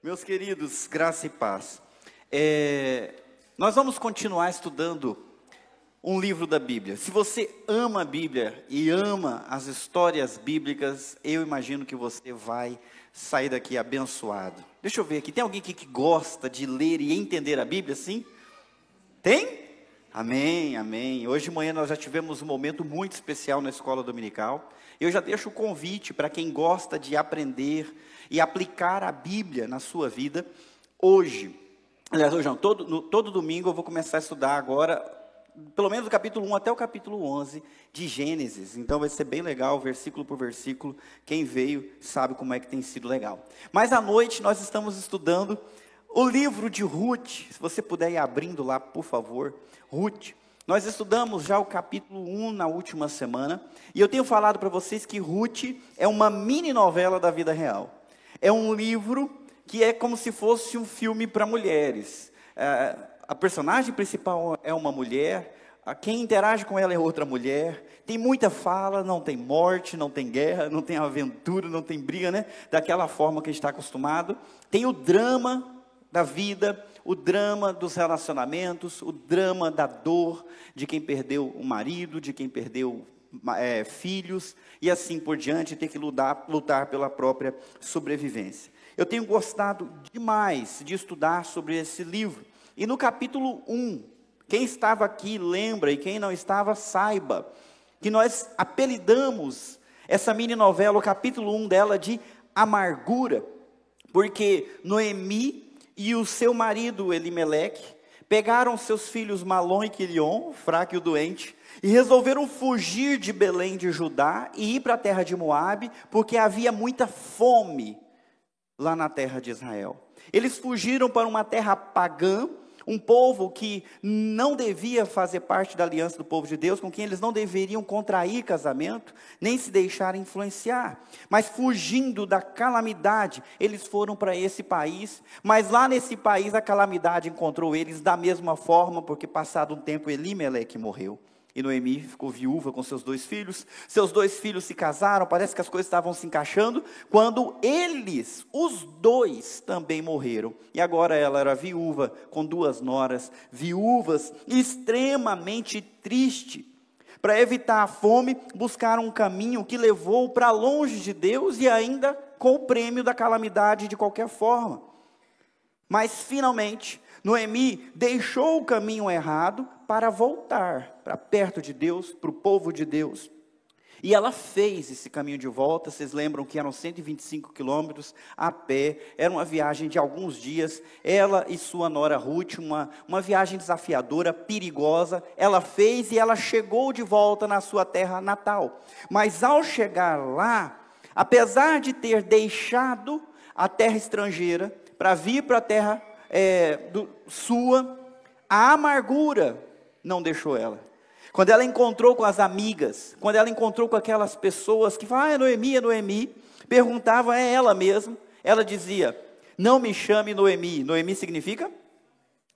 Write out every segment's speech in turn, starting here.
Meus queridos, graça e paz. Nós vamos continuar estudando um livro da Bíblia. Se você ama a Bíblia e ama as histórias bíblicas, eu imagino que você vai sair daqui abençoado. Deixa eu ver aqui, tem alguém aqui que gosta de ler e entender a Bíblia, sim? Tem? Amém, amém. Hoje de manhã nós já tivemos um momento muito especial na escola dominical. Eu já deixo o convite para quem gosta de aprender e aplicar a Bíblia na sua vida. Hoje não, todo domingo eu vou começar a estudar agora, pelo menos do capítulo 1 até o capítulo 11 de Gênesis. Então vai ser bem legal, versículo por versículo. Quem veio sabe como é que tem sido legal. Mas à noite nós estamos estudando o livro de Ruth. Se você puder ir abrindo lá, por favor. Ruth. Nós estudamos já o capítulo 1 na última semana. E eu tenho falado para vocês que Ruth é uma mini novela da vida real. É um livro que é como se fosse um filme para mulheres. A personagem principal é uma mulher, quem interage com ela é outra mulher, tem muita fala, não tem morte, não tem guerra, não tem aventura, não tem briga, né? Daquela forma que a gente está acostumado. Tem o drama da vida, o drama dos relacionamentos, o drama da dor de quem perdeu o marido, de quem perdeu filhos, e assim por diante, ter que lutar pela própria sobrevivência. Eu tenho gostado demais de estudar sobre esse livro. E no capítulo 1, quem estava aqui lembra, e quem não estava, saiba, que nós apelidamos essa mini novela, o capítulo 1 dela, de Amargura, porque Noemi e o seu marido Elimeleque pegaram seus filhos Malom e Quilion, o fraco e o doente, e resolveram fugir de Belém de Judá e ir para a terra de Moabe, porque havia muita fome lá na terra de Israel. Eles fugiram para uma terra pagã, um povo que não devia fazer parte da aliança do povo de Deus, com quem eles não deveriam contrair casamento, nem se deixar influenciar. Mas fugindo da calamidade, eles foram para esse país, mas lá nesse país a calamidade encontrou eles da mesma forma, porque passado um tempo Elimeleque morreu. E Noemi ficou viúva com seus 2 filhos. Seus 2 filhos se casaram, parece que as coisas estavam se encaixando, quando eles, os 2, também morreram. E agora ela era viúva, com 2 noras, viúvas, extremamente triste. Para evitar a fome, buscaram um caminho que levou para longe de Deus e ainda com o prêmio da calamidade de qualquer forma. Mas finalmente, Noemi deixou o caminho errado para voltar para perto de Deus, para o povo de Deus. E ela fez esse caminho de volta. Vocês lembram que eram 125 quilômetros a pé, era uma viagem de alguns dias. Ela e sua nora Ruth, uma viagem desafiadora, perigosa, ela fez e ela chegou de volta na sua terra natal. Mas ao chegar lá, apesar de ter deixado a terra estrangeira, para vir para a terra sua, a amargura não deixou ela. Quando ela encontrou com as amigas, quando ela encontrou com aquelas pessoas que falavam, é Noemi, perguntava, é ela mesmo, ela dizia, não me chame Noemi. Noemi significa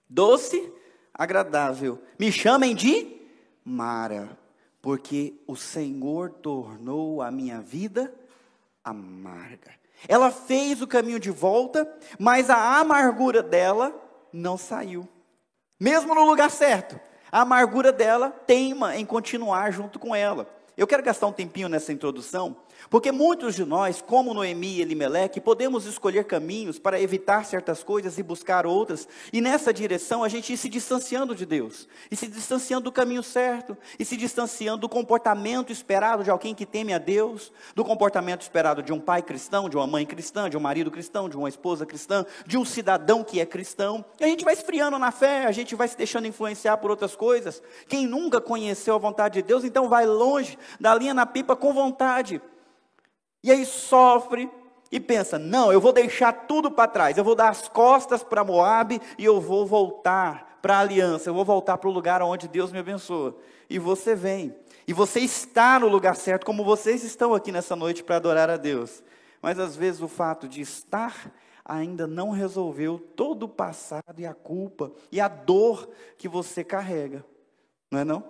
doce, agradável. Me chamem de Mara, porque o Senhor tornou a minha vida amarga. Ela fez o caminho de volta, mas a amargura dela não saiu. Mesmo no lugar certo, a amargura dela teima em continuar junto com ela. Eu quero gastar um tempinho nessa introdução, porque muitos de nós, como Noemi e Elimeleque, podemos escolher caminhos para evitar certas coisas e buscar outras, e nessa direção a gente ir se distanciando de Deus, e se distanciando do caminho certo, e se distanciando do comportamento esperado de alguém que teme a Deus, do comportamento esperado de um pai cristão, de uma mãe cristã, de um marido cristão, de uma esposa cristã, de um cidadão que é cristão, e a gente vai esfriando na fé, a gente vai se deixando influenciar por outras coisas. Quem nunca conheceu a vontade de Deus, então vai longe da linha na pipa com vontade. E aí sofre e pensa, não, eu vou deixar tudo para trás, eu vou dar as costas para Moabe e eu vou voltar para a aliança, eu vou voltar para o lugar onde Deus me abençoa. E você vem, e você está no lugar certo, como vocês estão aqui nessa noite para adorar a Deus. Mas às vezes o fato de estar ainda não resolveu todo o passado e a culpa e a dor que você carrega, não é não?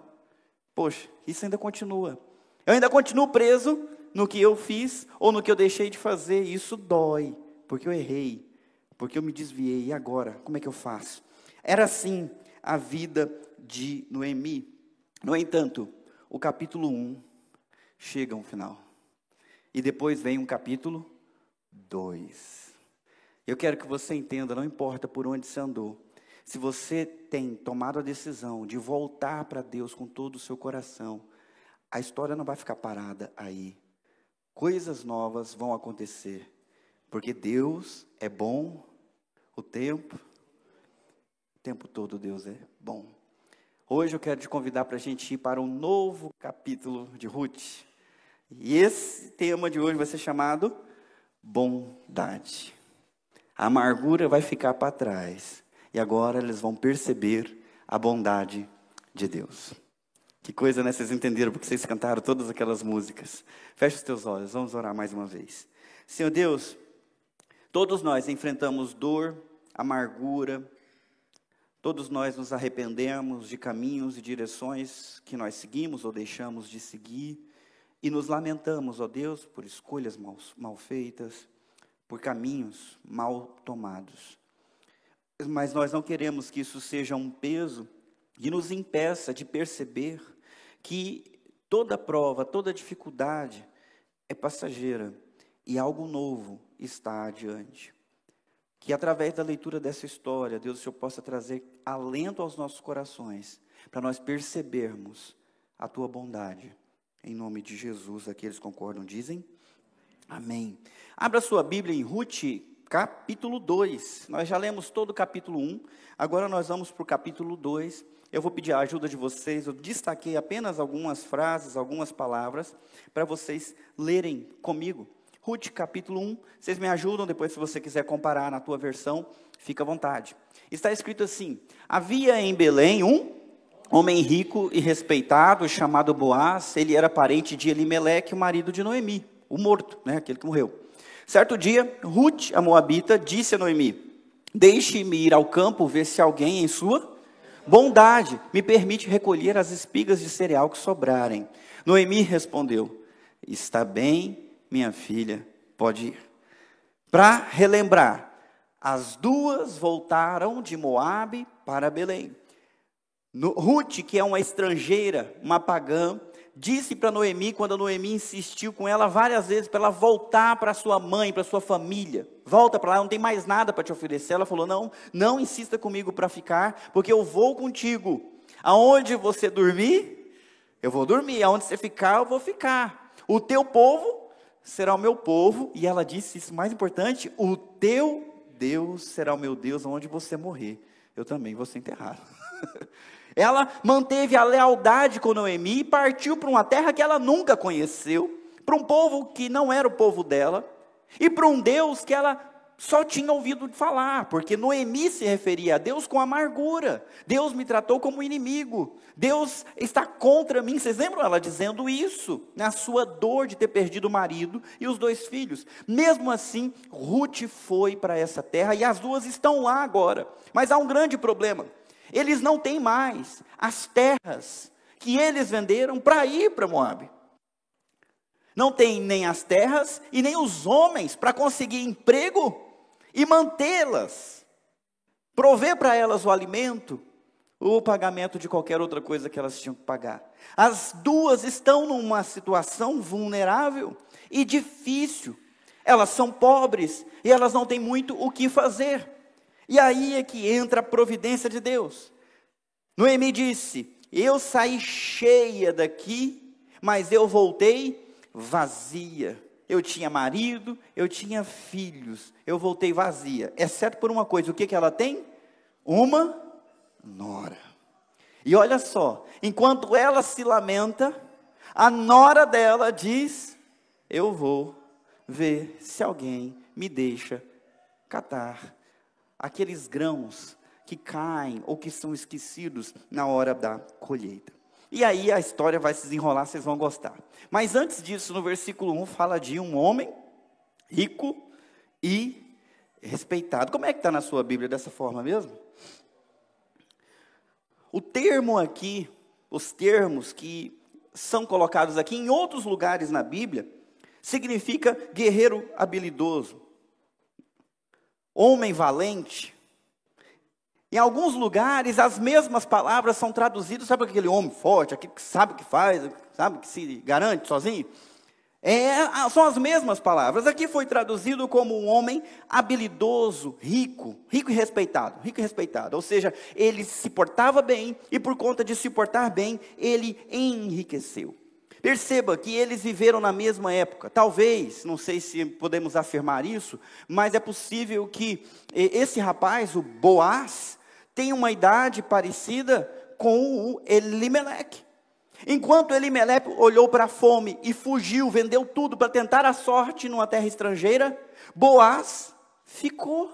Poxa, isso ainda continua. Eu ainda continuo preso no que eu fiz ou no que eu deixei de fazer. Isso dói, porque eu errei. porque eu me desviei, e agora? Como é que eu faço? Era assim a vida de Noemi. No entanto, o capítulo 1 chega a um final. E depois vem um capítulo 2. Eu quero que você entenda, não importa por onde você andou, se você tem tomado a decisão de voltar para Deus com todo o seu coração, a história não vai ficar parada aí. Coisas novas vão acontecer, porque Deus é bom o tempo todo Deus é bom. Hoje eu quero te convidar para a gente ir para um novo capítulo de Ruth. E esse tema de hoje vai ser chamado bondade. A amargura vai ficar para trás. E agora eles vão perceber a bondade de Deus. Que coisa, né? Vocês entenderam porque vocês cantaram todas aquelas músicas. Feche os teus olhos, vamos orar mais uma vez. Senhor Deus, todos nós enfrentamos dor, amargura. Todos nós nos arrependemos de caminhos e direções que nós seguimos ou deixamos de seguir. E nos lamentamos, ó Deus, por escolhas mal feitas, por caminhos mal tomados. Mas nós não queremos que isso seja um peso que nos impeça de perceber que toda prova, toda dificuldade é passageira e algo novo está adiante. Que através da leitura dessa história, Deus, o Senhor possa trazer alento aos nossos corações, para nós percebermos a Tua bondade. Em nome de Jesus, aqueles que concordam, dizem amém. Abra sua Bíblia em Ruth, capítulo 2. Nós já lemos todo o capítulo 1, agora nós vamos para o capítulo 2. Eu vou pedir a ajuda de vocês, eu destaquei apenas algumas frases, algumas palavras, para vocês lerem comigo. Ruth, capítulo 1, vocês me ajudam, depois se você quiser comparar na tua versão, fica à vontade. Está escrito assim: havia em Belém um homem rico e respeitado, chamado Boaz. Ele era parente de Elimeleque, o marido de Noemi, o morto, aquele que morreu. Certo dia, Ruth, a moabita, disse a Noemi: deixe-me ir ao campo ver se alguém em sua bondade me permite recolher as espigas de cereal que sobrarem. Noemi respondeu: está bem, minha filha, pode ir. Para relembrar, as duas voltaram de Moabe para Belém. Ruth, que é uma estrangeira, uma pagã, disse para Noemi, quando a Noemi insistiu com ela várias vezes, para ela voltar para sua mãe, para sua família. Volta para lá, não tem mais nada para te oferecer. Ela falou: não insista comigo para ficar, porque eu vou contigo. Aonde você dormir, eu vou dormir. Aonde você ficar, eu vou ficar. O teu povo será o meu povo, e ela disse isso mais importante: o teu Deus será o meu Deus, onde você morrer, eu também vou ser enterrado. Ela manteve a lealdade com Noemi e partiu para uma terra que ela nunca conheceu, para um povo que não era o povo dela, e para um Deus que ela só tinha ouvido falar, porque Noemi se referia a Deus com amargura. Deus me tratou como inimigo, Deus está contra mim. Vocês lembram ela dizendo isso, na sua dor de ter perdido o marido e os 2 filhos? Mesmo assim, Ruth foi para essa terra, e as duas estão lá agora. Mas há um grande problema: eles não têm mais as terras que eles venderam para ir para Moabe. Não tem nem as terras e nem os homens para conseguir emprego e mantê-las, prover para elas o alimento, ou o pagamento de qualquer outra coisa que elas tinham que pagar. As duas estão numa situação vulnerável e difícil. Elas são pobres e elas não têm muito o que fazer. E aí é que entra a providência de Deus. Noemi disse: eu saí cheia daqui, mas eu voltei vazia. Eu tinha marido, eu tinha filhos, eu voltei vazia. Exceto por uma coisa: o que ela tem? Uma nora. E olha só, enquanto ela se lamenta, a nora dela diz: eu vou ver se alguém me deixa catar aqueles grãos que caem ou que são esquecidos na hora da colheita. E aí a história vai se desenrolar, vocês vão gostar. Mas antes disso, no versículo 1, fala de um homem rico e respeitado. Como é que está na sua Bíblia dessa forma mesmo? O termo aqui, os termos que são colocados aqui em outros lugares na Bíblia, significa guerreiro habilidoso, homem valente. Em alguns lugares, as mesmas palavras são traduzidas, sabe aquele homem forte, aquele que sabe o que faz, sabe que se garante sozinho? São as mesmas palavras. Aqui foi traduzido como um homem habilidoso, rico e respeitado. Ou seja, ele se portava bem e por conta de se portar bem, ele enriqueceu. Perceba que eles viveram na mesma época. Talvez, não sei se podemos afirmar isso, mas é possível que esse rapaz, o Boaz, tenha uma idade parecida com o Elimeleque. Enquanto Elimeleque olhou para a fome e fugiu, vendeu tudo para tentar a sorte numa terra estrangeira, Boaz ficou.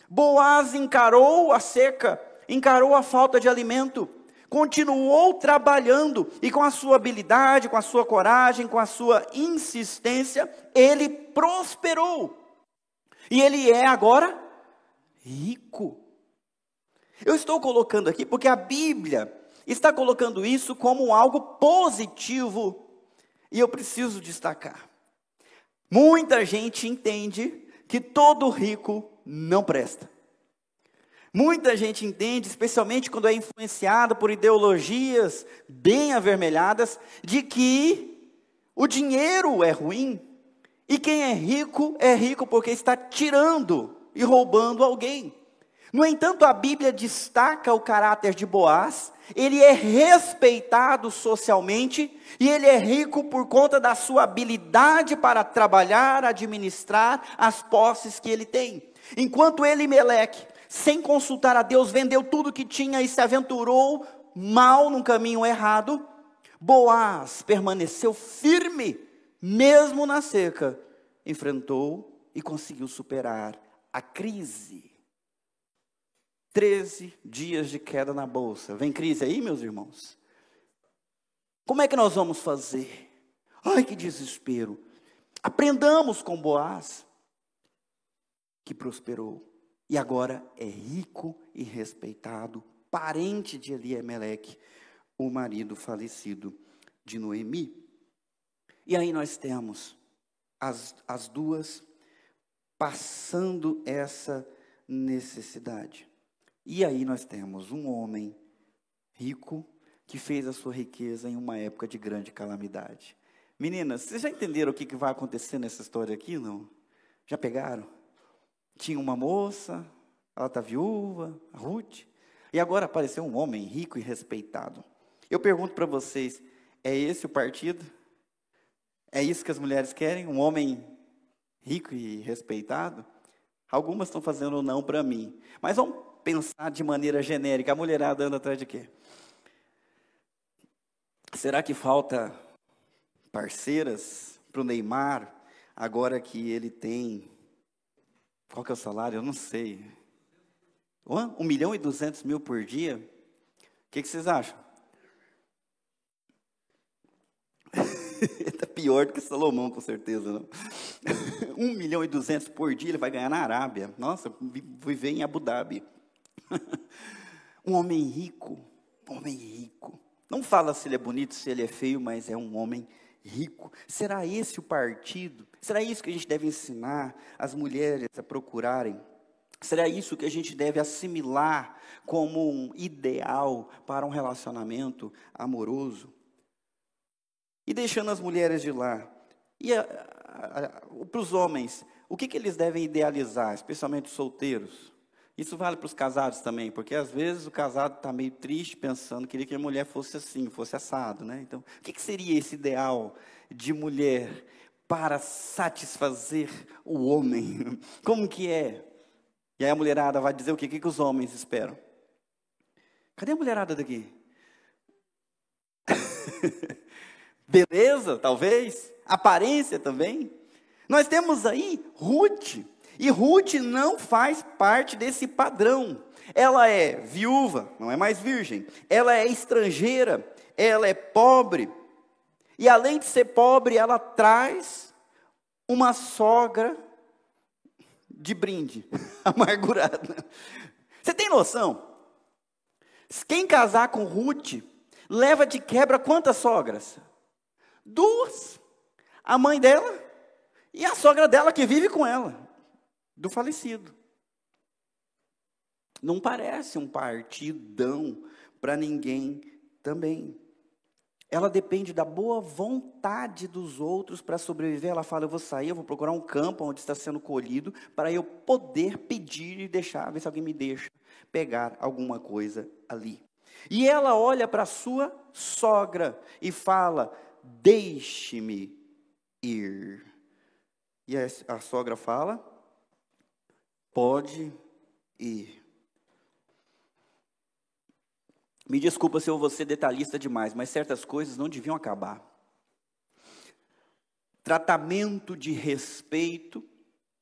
Boaz encarou a seca, encarou a falta de alimento, continuou trabalhando e com a sua habilidade, com a sua coragem, com a sua insistência, ele prosperou. E ele é agora rico. Eu estou colocando aqui porque a Bíblia está colocando isso como algo positivo, e eu preciso destacar. Muita gente entende que todo rico não presta. Muita gente entende, especialmente quando é influenciado por ideologias bem avermelhadas, de que o dinheiro é ruim, e quem é rico porque está tirando e roubando alguém. No entanto, a Bíblia destaca o caráter de Boaz. Ele é respeitado socialmente e ele é rico por conta da sua habilidade para trabalhar, administrar as posses que ele tem. Enquanto Elimeleque, sem consultar a Deus, vendeu tudo que tinha e se aventurou mal num caminho errado, Boaz permaneceu firme, mesmo na seca, enfrentou e conseguiu superar a crise. 13 dias de queda na bolsa. Vem crise aí, meus irmãos? Como é que nós vamos fazer? Ai, que desespero. Aprendamos com Boaz, que prosperou. E agora é rico e respeitado, parente de Elimeleque, o marido falecido de Noemi. E aí nós temos as duas passando essa necessidade. E aí nós temos um homem rico que fez a sua riqueza em uma época de grande calamidade. Meninas, vocês já entenderam o que vai acontecer nessa história aqui, não? Já pegaram? Tinha uma moça, ela está viúva, a Ruth, e agora apareceu um homem rico e respeitado. Eu pergunto para vocês, é esse o partido? É isso que as mulheres querem? Um homem rico e respeitado? Algumas estão fazendo não para mim, mas vamos pensar de maneira genérica. A mulherada anda atrás de quê? Será que falta parceiras para o Neymar, agora que ele tem... Qual que é o salário? Eu não sei. 1.200.000 por dia? O que vocês acham? Está pior do que Salomão, com certeza. Não? 1.200.000 por dia ele vai ganhar na Arábia. Nossa, viver em Abu Dhabi. Um homem rico. Não fala se ele é bonito, se ele é feio, mas é um homem rico. Será esse o partido? Será isso que a gente deve ensinar as mulheres a procurarem? Será isso que a gente deve assimilar como um ideal para um relacionamento amoroso? E deixando as mulheres de lá, e para os homens, o que eles devem idealizar, especialmente os solteiros? Isso vale para os casados também, porque às vezes o casado está meio triste pensando, queria que a mulher fosse assim, fosse assado, né? Então, o que seria esse ideal de mulher para satisfazer o homem? Como que é? E aí a mulherada vai dizer o quê? O que os homens esperam? Cadê a mulherada daqui? Beleza, talvez. Aparência também. Nós temos aí Ruth. E Ruth não faz parte desse padrão. Ela é viúva, não é mais virgem. Ela é estrangeira, ela é pobre. E além de ser pobre, ela traz uma sogra de brinde, amargurada. Você tem noção? Quem casar com Ruth, leva de quebra quantas sogras? 2. A mãe dela e a sogra dela que vive com ela, do falecido. Não parece um partidão para ninguém também. Ela depende da boa vontade dos outros para sobreviver. Ela fala, eu vou sair, eu vou procurar um campo onde está sendo colhido, para eu poder pedir e deixar, ver se alguém me deixa pegar alguma coisa ali. E ela olha para a sua sogra e fala, deixe-me ir. E a sogra fala, pode ir. Me desculpa se eu vou ser detalhista demais, mas certas coisas não deviam acabar. Tratamento de respeito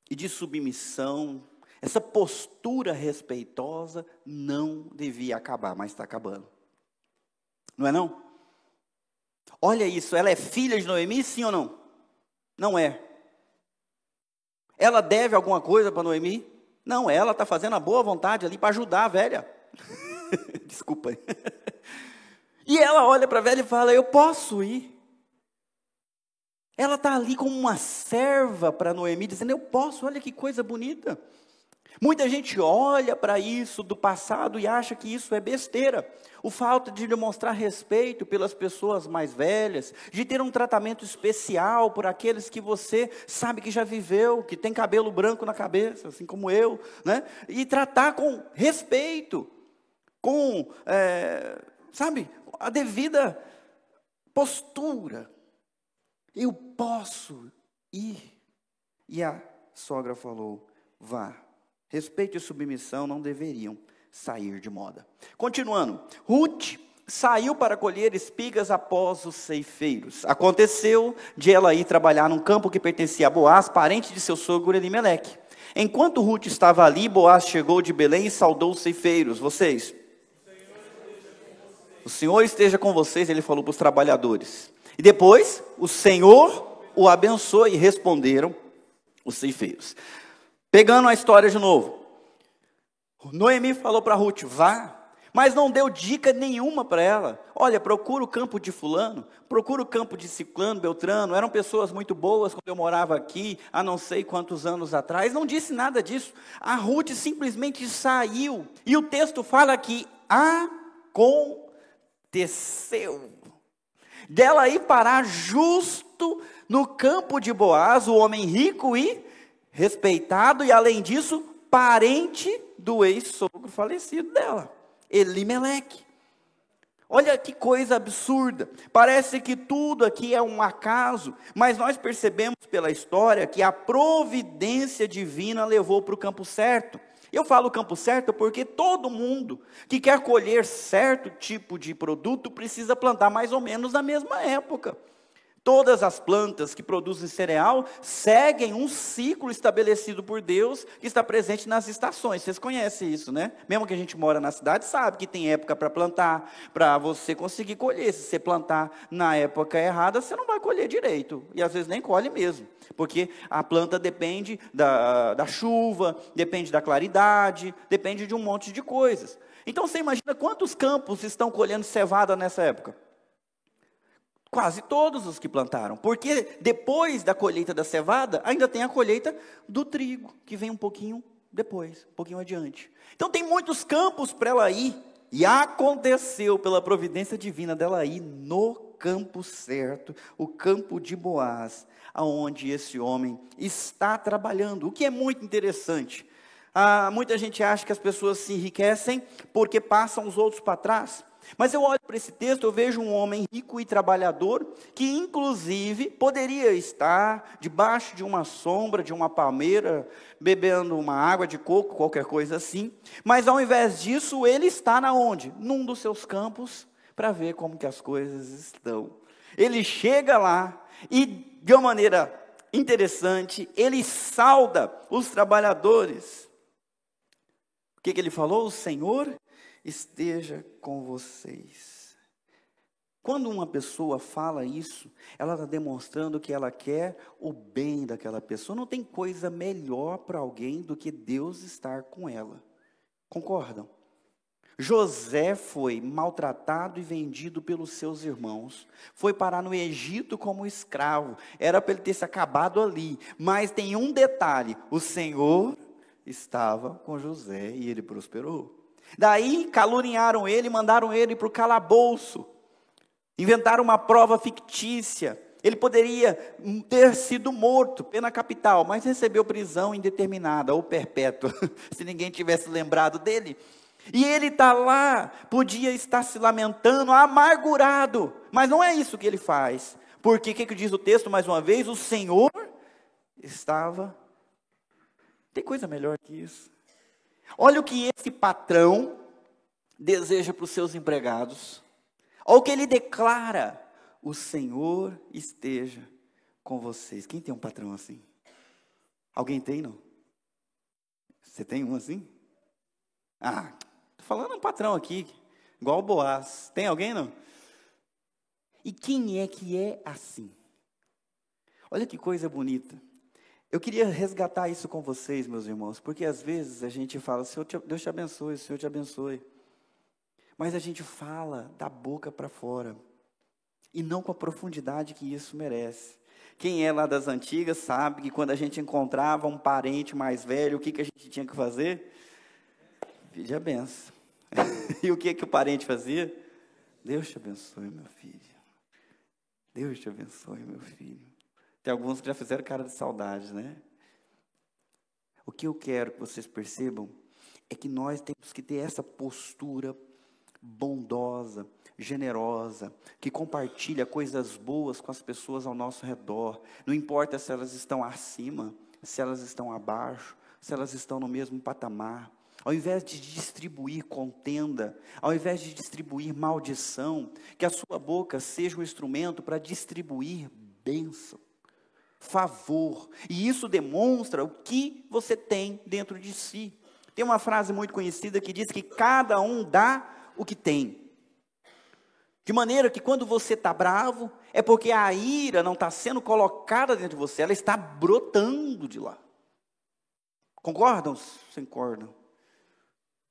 e de submissão, essa postura respeitosa não devia acabar, mas está acabando. Não é não? Olha isso, ela é filha de Noemi, sim ou não? Não é. Ela deve alguma coisa para Noemi? Não, ela está fazendo a boa vontade ali para ajudar a velha. Desculpa. E ela olha para a velha e fala, eu posso ir. Ela está ali como uma serva para Noemi, dizendo, eu posso, olha que coisa bonita. Muita gente olha para isso do passado e acha que isso é besteira. O fato de demonstrar respeito pelas pessoas mais velhas, de ter um tratamento especial por aqueles que você sabe que já viveu, que tem cabelo branco na cabeça, assim como eu, né? E tratar com respeito, com, sabe, a devida postura. Eu posso ir. E a sogra falou, vá. Respeito e submissão não deveriam sair de moda. Continuando, Ruth saiu para colher espigas após os ceifeiros. Aconteceu de ela ir trabalhar num campo que pertencia a Boaz, parente de seu sogro Elimeleque. Enquanto Ruth estava ali, Boaz chegou de Belém e saudou os ceifeiros. Vocês? O Senhor esteja com vocês, ele falou para os trabalhadores. E depois, o Senhor o abençoou e responderam os ceifeiros. Pegando a história de novo, Noemi falou para Ruth, vá, mas não deu dica nenhuma para ela. Olha, procura o campo de fulano, procura o campo de ciclano, beltrano, eram pessoas muito boas quando eu morava aqui, há não sei quantos anos atrás, não disse nada disso. A Ruth simplesmente saiu, e o texto fala que aconteceu dela ir parar justo no campo de Boaz, o homem rico e respeitado, e além disso, parente do ex-sogro falecido dela, Elimeleque. Olha que coisa absurda, parece que tudo aqui é um acaso, mas nós percebemos pela história que a providência divina levou para o campo certo. Eu falo campo certo porque todo mundo que quer colher certo tipo de produto precisa plantar mais ou menos na mesma época. Todas as plantas que produzem cereal seguem um ciclo estabelecido por Deus que está presente nas estações. Vocês conhecem isso, né? Mesmo que a gente mora na cidade, sabe que tem época para plantar, para você conseguir colher. Se você plantar na época errada, você não vai colher direito. E às vezes nem colhe mesmo. Porque a planta depende da chuva, depende da claridade, depende de um monte de coisas. Então você imagina quantos campos estão colhendo cevada nessa época? Quase todos os que plantaram, porque depois da colheita da cevada, ainda tem a colheita do trigo, que vem um pouquinho depois, um pouquinho adiante. Então tem muitos campos para ela ir, e aconteceu pela providência divina dela ir no campo certo, o campo de Boaz, aonde esse homem está trabalhando, o que é muito interessante. Muita gente acha que as pessoas se enriquecem porque passam os outros para trás. Mas eu olho para esse texto, eu vejo um homem rico e trabalhador, que inclusive poderia estar debaixo de uma sombra, de uma palmeira, bebendo uma água de coco, qualquer coisa assim. Mas ao invés disso, ele está na onde? Num dos seus campos, para ver como que as coisas estão. Ele chega lá e, de uma maneira interessante, ele sauda os trabalhadores. O que ele falou? O Senhor esteja com vocês. Quando uma pessoa fala isso, ela está demonstrando que ela quer o bem daquela pessoa. Não tem coisa melhor para alguém do que Deus estar com ela. Concordam? José foi maltratado e vendido pelos seus irmãos. Foi parar no Egito como escravo. Era para ele ter se acabado ali. Mas tem um detalhe: o Senhor estava com José e ele prosperou. Daí caluniaram ele, mandaram ele para o calabouço, inventaram uma prova fictícia. Ele poderia ter sido morto, pena capital, mas recebeu prisão indeterminada ou perpétua, se ninguém tivesse lembrado dele. E ele está lá, podia estar se lamentando, amargurado, mas não é isso que ele faz. Porque o que diz o texto mais uma vez? O Senhor estava... Tem coisa melhor que isso? Olha o que esse patrão deseja para os seus empregados. Olha o que ele declara: o Senhor esteja com vocês. Quem tem um patrão assim? Alguém tem, não? Você tem um assim? Ah, estou falando um patrão aqui, igual o Boaz. Tem alguém, não? E quem é que é assim? Olha que coisa bonita. Eu queria resgatar isso com vocês, meus irmãos, porque às vezes a gente fala: Deus te abençoe, Senhor te abençoe. Mas a gente fala da boca para fora, e não com a profundidade que isso merece. Quem é lá das antigas sabe que quando a gente encontrava um parente mais velho, o que a gente tinha que fazer? Pedir a benção. E o que o parente fazia? Deus te abençoe, meu filho. Deus te abençoe, meu filho. Tem alguns que já fizeram cara de saudade, né? O que eu quero que vocês percebam é que nós temos que ter essa postura bondosa, generosa, que compartilha coisas boas com as pessoas ao nosso redor. Não importa se elas estão acima, se elas estão abaixo, se elas estão no mesmo patamar. Ao invés de distribuir contenda, ao invés de distribuir maldição, que a sua boca seja um instrumento para distribuir bênção, favor. E isso demonstra o que você tem dentro de si. Tem uma frase muito conhecida que diz que cada um dá o que tem. De maneira que quando você está bravo, é porque a ira não está sendo colocada dentro de você, ela está brotando de lá. Concordam? Você concorda?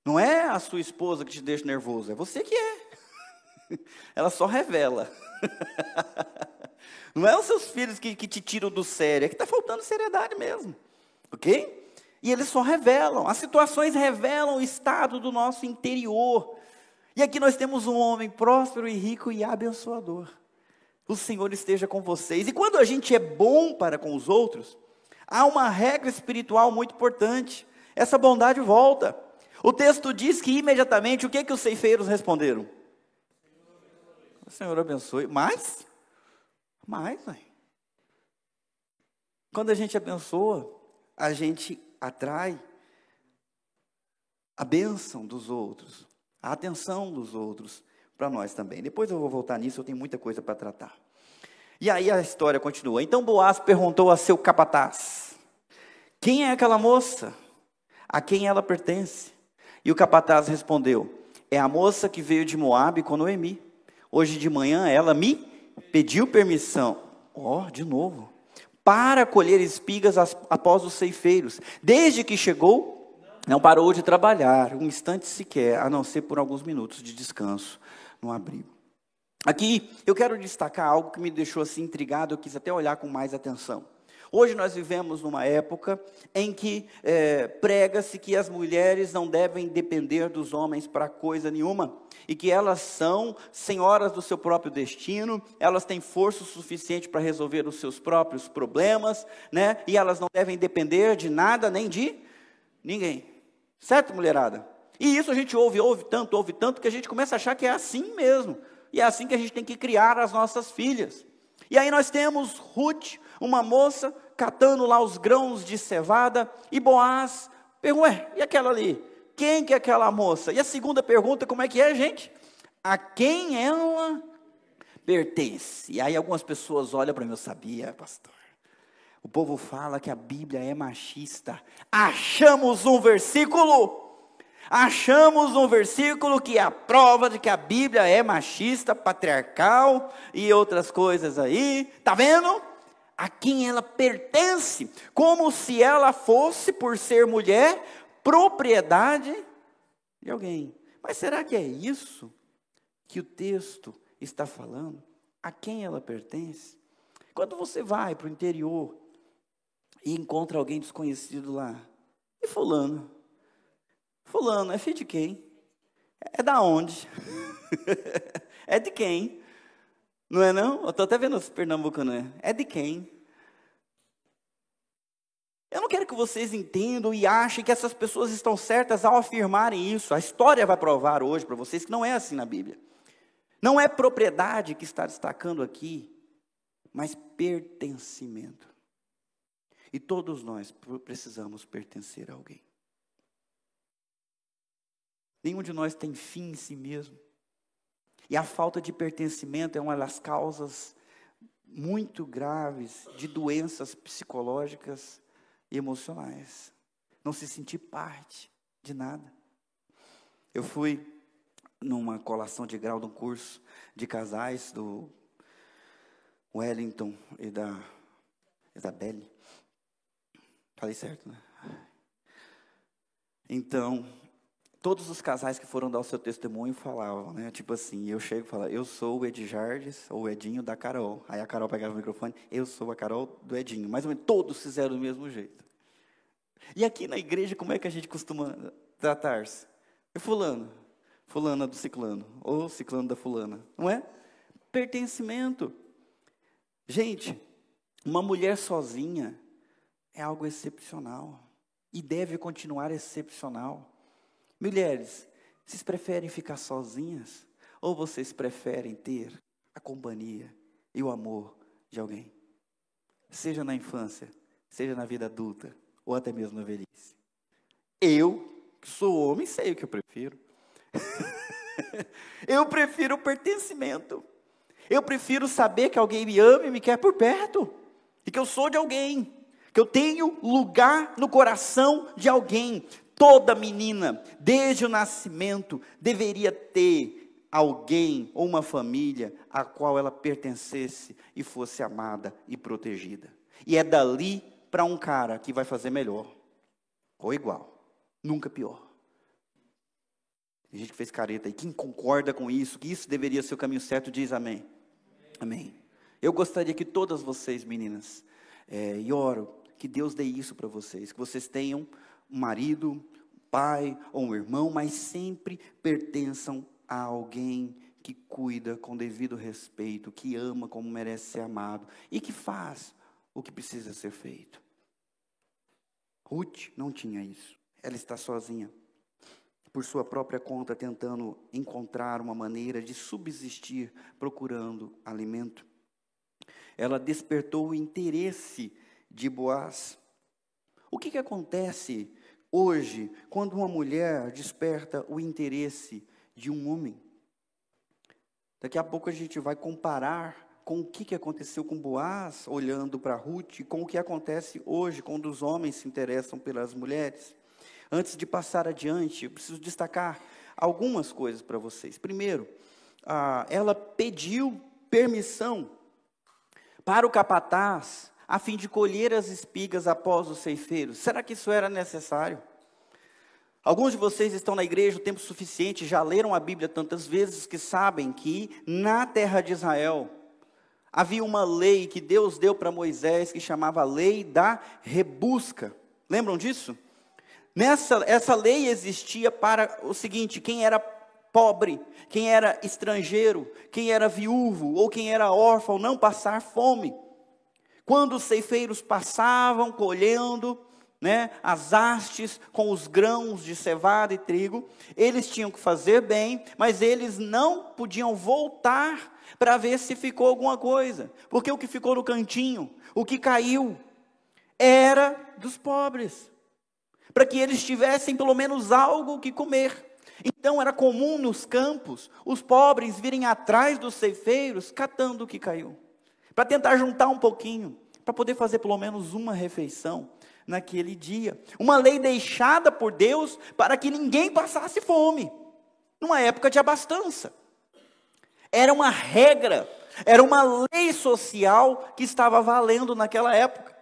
Não é a sua esposa que te deixa nervoso, é você que é. Ela só revela. Não é os seus filhos que te tiram do sério, é que está faltando seriedade mesmo. Ok? E eles só revelam, as situações revelam o estado do nosso interior. E aqui nós temos um homem próspero e rico e abençoador. O Senhor esteja com vocês. E quando a gente é bom para com os outros, há uma regra espiritual muito importante. Essa bondade volta. O texto diz que imediatamente, o que os ceifeiros responderam? O Senhor abençoe. Mais, mãe. Quando a gente abençoa, a gente atrai a bênção dos outros, a atenção dos outros para nós também. Depois eu vou voltar nisso, eu tenho muita coisa para tratar. E aí a história continua. Então Boaz perguntou a seu capataz: quem é aquela moça? A quem ela pertence? E o capataz respondeu: é a moça que veio de Moabe com Noemi. Hoje de manhã ela me pediu permissão, de novo, para colher espigas após os ceifeiros. Desde que chegou, não parou de trabalhar, um instante sequer, a não ser por alguns minutos de descanso no abrigo. Aqui eu quero destacar algo que me deixou assim intrigado, eu quis até olhar com mais atenção. Hoje nós vivemos numa época em que prega-se que as mulheres não devem depender dos homens para coisa nenhuma, e que elas são senhoras do seu próprio destino, elas têm força suficiente para resolver os seus próprios problemas, né? E elas não devem depender de nada nem de ninguém. Certo, mulherada? E isso a gente ouve tanto, que a gente começa a achar que é assim mesmo. E é assim que a gente tem que criar as nossas filhas. E aí nós temos Ruth, uma moça, catando lá os grãos de cevada, e Boaz pergunta: e aquela ali? Quem que é aquela moça? E a segunda pergunta, como é que é, gente? A quem ela pertence? E aí algumas pessoas olham para mim: eu sabia, pastor. O povo fala que a Bíblia é machista. Achamos um versículo que é a prova de que a Bíblia é machista, patriarcal e outras coisas aí. Está vendo? A quem ela pertence, como se ela fosse, por ser mulher, propriedade de alguém. Mas será que é isso que o texto está falando? A quem ela pertence? Quando você vai para o interior e encontra alguém desconhecido lá, E fulano? Fulano, é filho de quem? É da onde? É de quem? Não é não? Eu estou até vendo os pernambucanos. É de quem? Eu não quero que vocês entendam e achem que essas pessoas estão certas ao afirmarem isso. A história vai provar hoje para vocês que não é assim na Bíblia. Não é propriedade que está destacando aqui, mas pertencimento. E todos nós precisamos pertencer a alguém. Nenhum de nós tem fim em si mesmo. E a falta de pertencimento é uma das causas muito graves de doenças psicológicas e emocionais. Não se sentir parte de nada. Eu fui numa colação de grau de um curso de casais do Wellington e da Isabelle. Falei certo, né? Então, todos os casais que foram dar o seu testemunho falavam, né? Tipo assim, eu chego e falo, eu sou o Ed Jardes, ou o Edinho da Carol. Aí a Carol pegava o microfone, eu sou a Carol do Edinho. Mais ou menos, todos fizeram do mesmo jeito. E aqui na igreja, como é que a gente costuma tratar-se? É fulano, fulana do ciclano, ou ciclano da fulana, não é? Pertencimento. Gente, uma mulher sozinha é algo excepcional. E deve continuar excepcional. Mulheres, vocês preferem ficar sozinhas? Ou vocês preferem ter a companhia e o amor de alguém? Seja na infância, seja na vida adulta, ou até mesmo na velhice. Eu, que sou homem, sei o que eu prefiro. Eu prefiro o pertencimento. Eu prefiro saber que alguém me ama e me quer por perto. E que eu sou de alguém. Que eu tenho lugar no coração de alguém. Toda menina, desde o nascimento, deveria ter alguém ou uma família a qual ela pertencesse e fosse amada e protegida. E é dali para um cara que vai fazer melhor, ou igual, nunca pior. Tem gente que fez careta aí, quem concorda com isso, que isso deveria ser o caminho certo, diz amém. Amém. Eu gostaria que todas vocês, meninas, e oro, que Deus dê isso para vocês, que vocês tenham um marido, um pai ou um irmão, mas sempre pertençam a alguém que cuida com devido respeito, que ama como merece ser amado e que faz o que precisa ser feito. Ruth não tinha isso. Ela está sozinha, por sua própria conta, tentando encontrar uma maneira de subsistir, procurando alimento. Ela despertou o interesse de Boaz. O que acontece hoje quando uma mulher desperta o interesse de um homem? Daqui a pouco a gente vai comparar com o que aconteceu com Boaz, olhando para Ruth, com o que acontece hoje quando os homens se interessam pelas mulheres. Antes de passar adiante, eu preciso destacar algumas coisas para vocês. Primeiro, ela pediu permissão para o capataz, a fim de colher as espigas após os ceifeiros. Será que isso era necessário? Alguns de vocês estão na igreja o tempo suficiente, já leram a Bíblia tantas vezes, que sabem que na terra de Israel havia uma lei que Deus deu para Moisés, que chamava a lei da rebusca. Lembram disso? Essa lei existia para o seguinte: quem era pobre, quem era estrangeiro, quem era viúvo ou quem era órfão, não passar fome. Quando os ceifeiros passavam colhendo, as hastes com os grãos de cevada e trigo, eles tinham que fazer bem, mas eles não podiam voltar para ver se ficou alguma coisa, porque o que ficou no cantinho, o que caiu, era dos pobres, para que eles tivessem pelo menos algo que comer. Então era comum nos campos, os pobres virem atrás dos ceifeiros, catando o que caiu, para tentar juntar um pouquinho, para poder fazer pelo menos uma refeição naquele dia. Uma lei deixada por Deus para que ninguém passasse fome, numa época de abastança. Era uma regra, era uma lei social que estava valendo naquela época.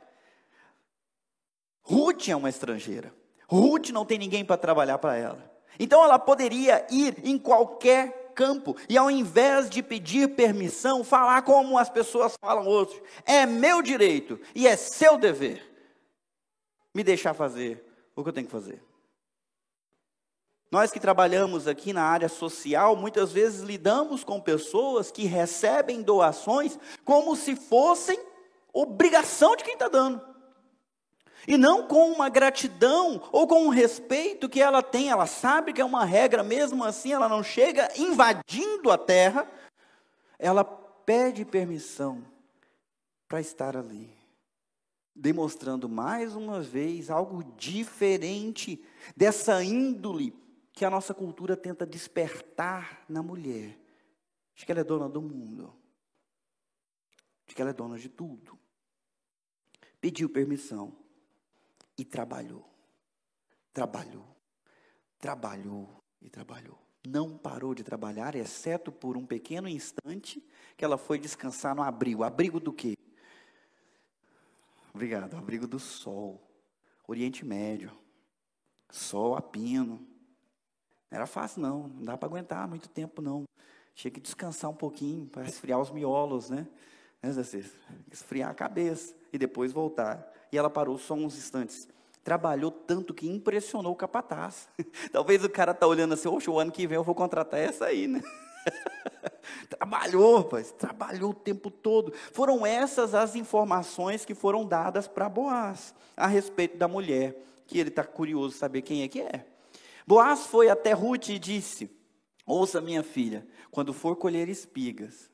Ruth é uma estrangeira. Ruth não tem ninguém para trabalhar para ela. Então ela poderia ir em qualquer campo e, ao invés de pedir permissão, falar como as pessoas falam hoje: é meu direito e é seu dever me deixar fazer O que eu tenho que fazer? Nós que trabalhamos aqui na área social, muitas vezes lidamos com pessoas que recebem doações como se fossem obrigação de quem está dando. E não com uma gratidão ou com um respeito que ela tem. Ela sabe que é uma regra, mesmo assim ela não chega invadindo a terra. Ela pede permissão para estar ali, demonstrando mais uma vez algo diferente dessa índole que a nossa cultura tenta despertar na mulher, de que ela é dona do mundo, de que ela é dona de tudo. Pediu permissão e trabalhou, e trabalhou. Não parou de trabalhar, exceto por um pequeno instante que ela foi descansar no abrigo. Abrigo do quê? Obrigado, abrigo do sol, Oriente Médio, sol a pino. Não era fácil não dá para aguentar muito tempo não. Tinha que descansar um pouquinho para esfriar os miolos, né? Esfriar a cabeça e depois voltar. E ela parou só uns instantes. Trabalhou tanto que impressionou o capataz. Talvez o cara está olhando assim, oxe, o ano que vem eu vou contratar essa aí, né? Trabalhou, rapaz, trabalhou o tempo todo. Foram essas as informações que foram dadas para Boaz a respeito da mulher, que ele está curioso saber quem é que é. Boaz foi até Ruth e disse: ouça, minha filha, quando for colher espigas,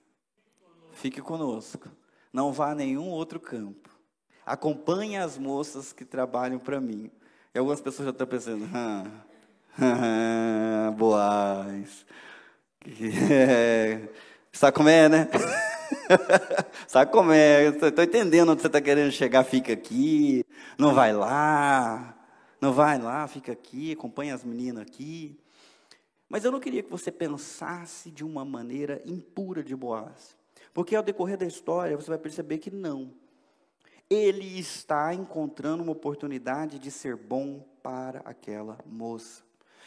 fique conosco, não vá a nenhum outro campo, acompanhe as moças que trabalham para mim. E algumas pessoas já estão pensando, Boaz, sabe como é, né? Sabe como é? Estou entendendo onde você está querendo chegar. Fica aqui, não vai lá, fica aqui, acompanha as meninas aqui. Mas eu não queria que você pensasse de uma maneira impura de Boaz, porque ao decorrer da história você vai perceber que não. Ele está encontrando uma oportunidade de ser bom para aquela moça.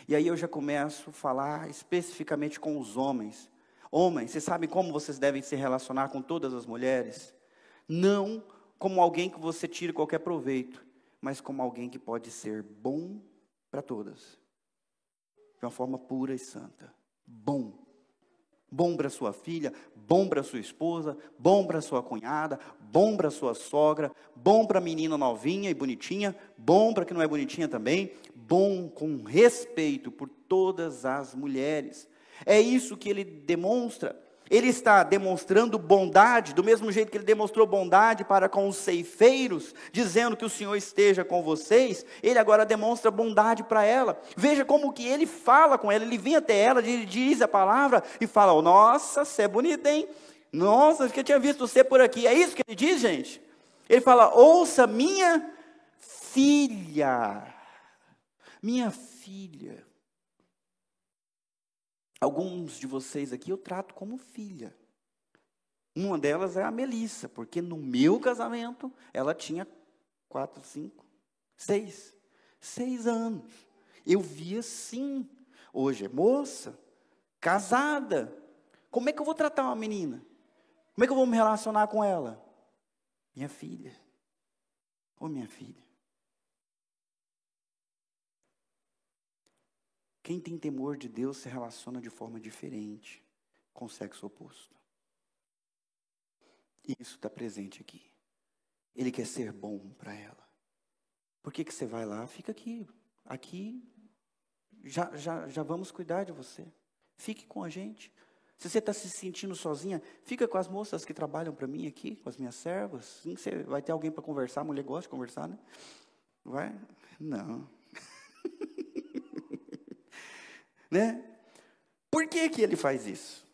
E aí eu já começo a falar especificamente com os homens. Homens, vocês sabem como vocês devem se relacionar com todas as mulheres? Não como alguém que você tire qualquer proveito, mas como alguém que pode ser bom para todas. De uma forma pura e santa. Bom. Bom para sua filha, bom para sua esposa, bom para sua cunhada, bom para sua sogra, bom para a menina novinha e bonitinha, bom para que não é bonitinha também, bom com respeito por todas as mulheres. É isso que ele demonstra. Ele está demonstrando bondade, do mesmo jeito que ele demonstrou bondade para com os ceifeiros, dizendo que o Senhor esteja com vocês, ele agora demonstra bondade para ela. Veja como que ele fala com ela, ele vem até ela, ele diz a palavra e fala, oh, nossa, você é bonita, hein? Nossa, acho que eu tinha visto você por aqui. É isso que ele diz, gente? Ele fala, ouça, minha filha. Alguns de vocês aqui eu trato como filha. Uma delas é a Melissa, porque no meu casamento ela tinha 6 anos. Eu via assim. Hoje é moça, casada. Como é que eu vou tratar uma menina? Como é que eu vou me relacionar com ela? Minha filha. Ô, minha filha. Quem tem temor de Deus se relaciona de forma diferente com o sexo oposto. Isso está presente aqui. Ele quer ser bom para ela. Por que você vai lá? Fica aqui. Aqui, já vamos cuidar de você. Fique com a gente. Se você está se sentindo sozinha, fica com as moças que trabalham para mim aqui, com as minhas servas. Sim, você vai ter alguém para conversar. A mulher gosta de conversar, né? Vai? Não. Né? Por que ele faz isso?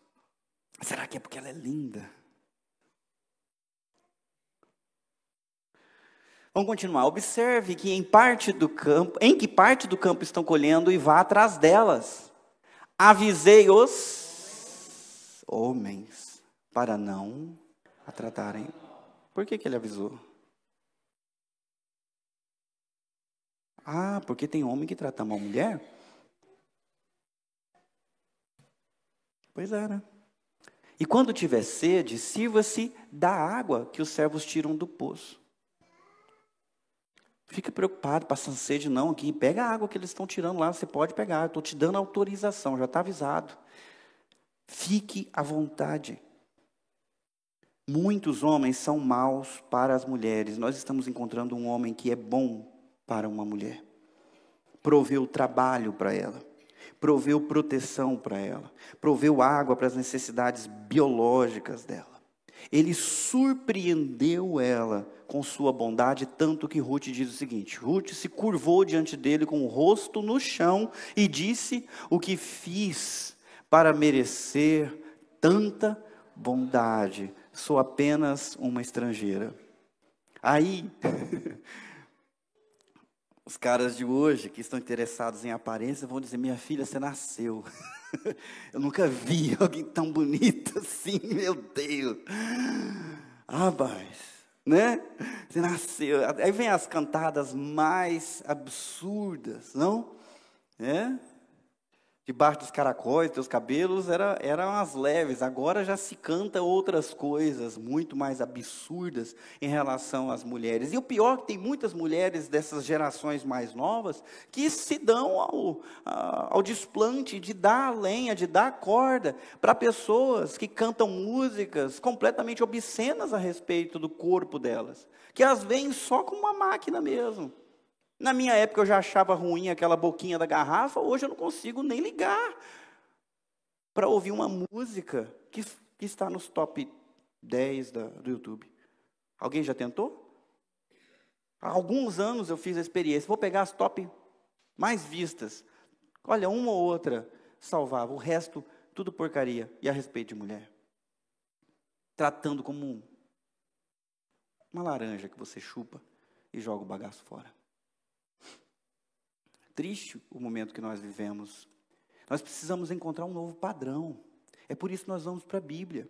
Será que é porque ela é linda? Vamos continuar. Observe que em que parte do campo estão colhendo e vá atrás delas. Avisei os homens para não a tratarem. Por que ele avisou? Ah, porque tem homem que trata mal mulher? Pois é, né? E quando tiver sede, sirva-se da água que os servos tiram do poço. Fica preocupado, passando sede não aqui. Pega a água que eles estão tirando lá, você pode pegar. Eu estou te dando autorização, já está avisado. Fique à vontade. Muitos homens são maus para as mulheres. Nós estamos encontrando um homem que é bom para uma mulher. Proveu trabalho para ela. Proveu proteção para ela. Proveu água para as necessidades biológicas dela. Ele surpreendeu ela com sua bondade, tanto que Ruth diz o seguinte: Ruth se curvou diante dele com o rosto no chão e disse: o que fiz para merecer tanta bondade? Sou apenas uma estrangeira. Aí, os caras de hoje, que estão interessados em aparência, vão dizer: minha filha, você nasceu. Eu nunca vi alguém tão bonito assim, meu Deus. Rapaz, né? Você nasceu. Aí vem as cantadas mais absurdas, não? Debaixo dos caracóis, teus cabelos eram as leves. Agora já se canta outras coisas muito mais absurdas em relação às mulheres. E o pior é que tem muitas mulheres dessas gerações mais novas que se dão ao desplante de dar lenha, de dar corda para pessoas que cantam músicas completamente obscenas a respeito do corpo delas, que as veem só como uma máquina mesmo. Na minha época eu já achava ruim aquela boquinha da garrafa, hoje eu não consigo nem ligar para ouvir uma música que está nos top 10 do YouTube. Alguém já tentou? Há alguns anos eu fiz a experiência, vou pegar as top mais vistas. Olha, uma ou outra salvava, o resto tudo porcaria. E a respeito de mulher? Tratando como uma laranja que você chupa e joga o bagaço fora. Triste o momento que nós vivemos. Nós precisamos encontrar um novo padrão. É por isso que nós vamos para a Bíblia.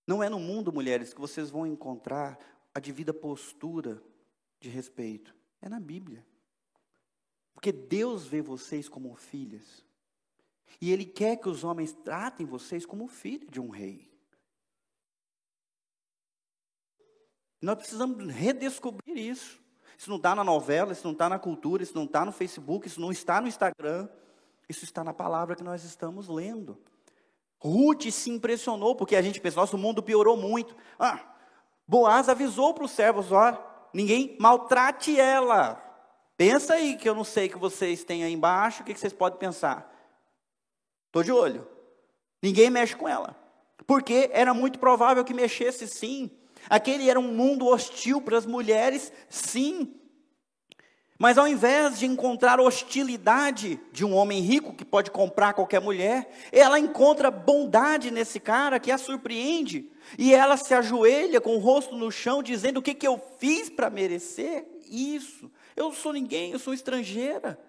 Não é no mundo, mulheres, que vocês vão encontrar a devida postura de respeito. É na Bíblia. Porque Deus vê vocês como filhas. E Ele quer que os homens tratem vocês como filho de um rei. Nós precisamos redescobrir isso. Isso não está na novela, isso não está na cultura, isso não está no Facebook, isso não está no Instagram. Isso está na palavra que nós estamos lendo. Ruth se impressionou, porque a gente pensa: nosso mundo piorou muito. Boaz avisou para os servos: olha, ninguém maltrate ela. Pensa aí, que eu não sei que vocês têm aí embaixo, o que vocês podem pensar? Estou de olho. Ninguém mexe com ela. Porque era muito provável que mexesse sim. Aquele era um mundo hostil para as mulheres, sim. Mas ao invés de encontrar hostilidade de um homem rico que pode comprar qualquer mulher, ela encontra bondade nesse cara que a surpreende. E ela se ajoelha com o rosto no chão, dizendo: o que eu fiz para merecer isso? Eu não sou ninguém, eu sou estrangeira.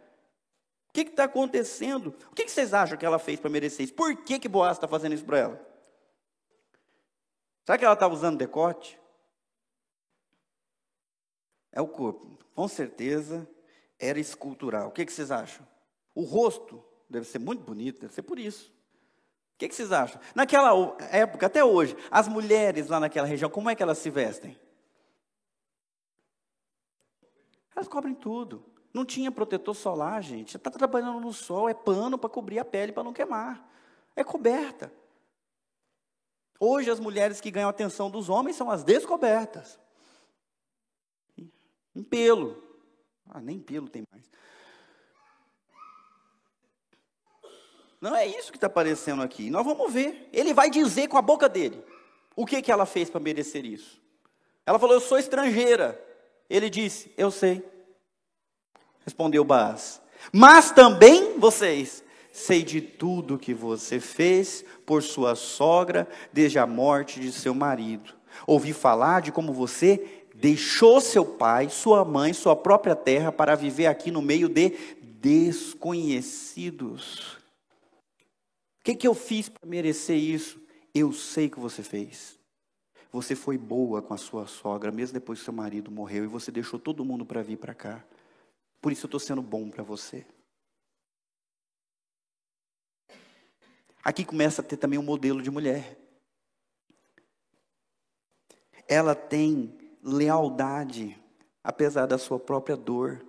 O que está acontecendo? O que vocês acham que ela fez para merecer isso? Por que Boaz está fazendo isso para ela? Será que ela estava usando decote? É o corpo. Com certeza era escultural. O que vocês acham? O rosto deve ser muito bonito, deve ser por isso. O que vocês acham? Naquela época, até hoje, as mulheres lá naquela região, como é que elas se vestem? Elas cobrem tudo. Não tinha protetor solar, gente. Está trabalhando no sol, é pano para cobrir a pele, para não queimar. É coberta. Hoje as mulheres que ganham a atenção dos homens são as descobertas. Em pelo. Nem pelo tem mais. Não é isso que está aparecendo aqui. Nós vamos ver. Ele vai dizer com a boca dele o que ela fez para merecer isso. Ela falou: eu sou estrangeira. Ele disse: eu sei. Respondeu Boaz: mas também vocês, sei de tudo que você fez por sua sogra desde a morte de seu marido. Ouvi falar de como você deixou seu pai, sua mãe, sua própria terra para viver aqui no meio de desconhecidos. O que eu fiz para merecer isso? Eu sei que você fez. Você foi boa com a sua sogra, mesmo depois que seu marido morreu, e você deixou todo mundo para vir para cá. Por isso eu estou sendo bom para você. Aqui começa a ter também um modelo de mulher. Ela tem lealdade, apesar da sua própria dor.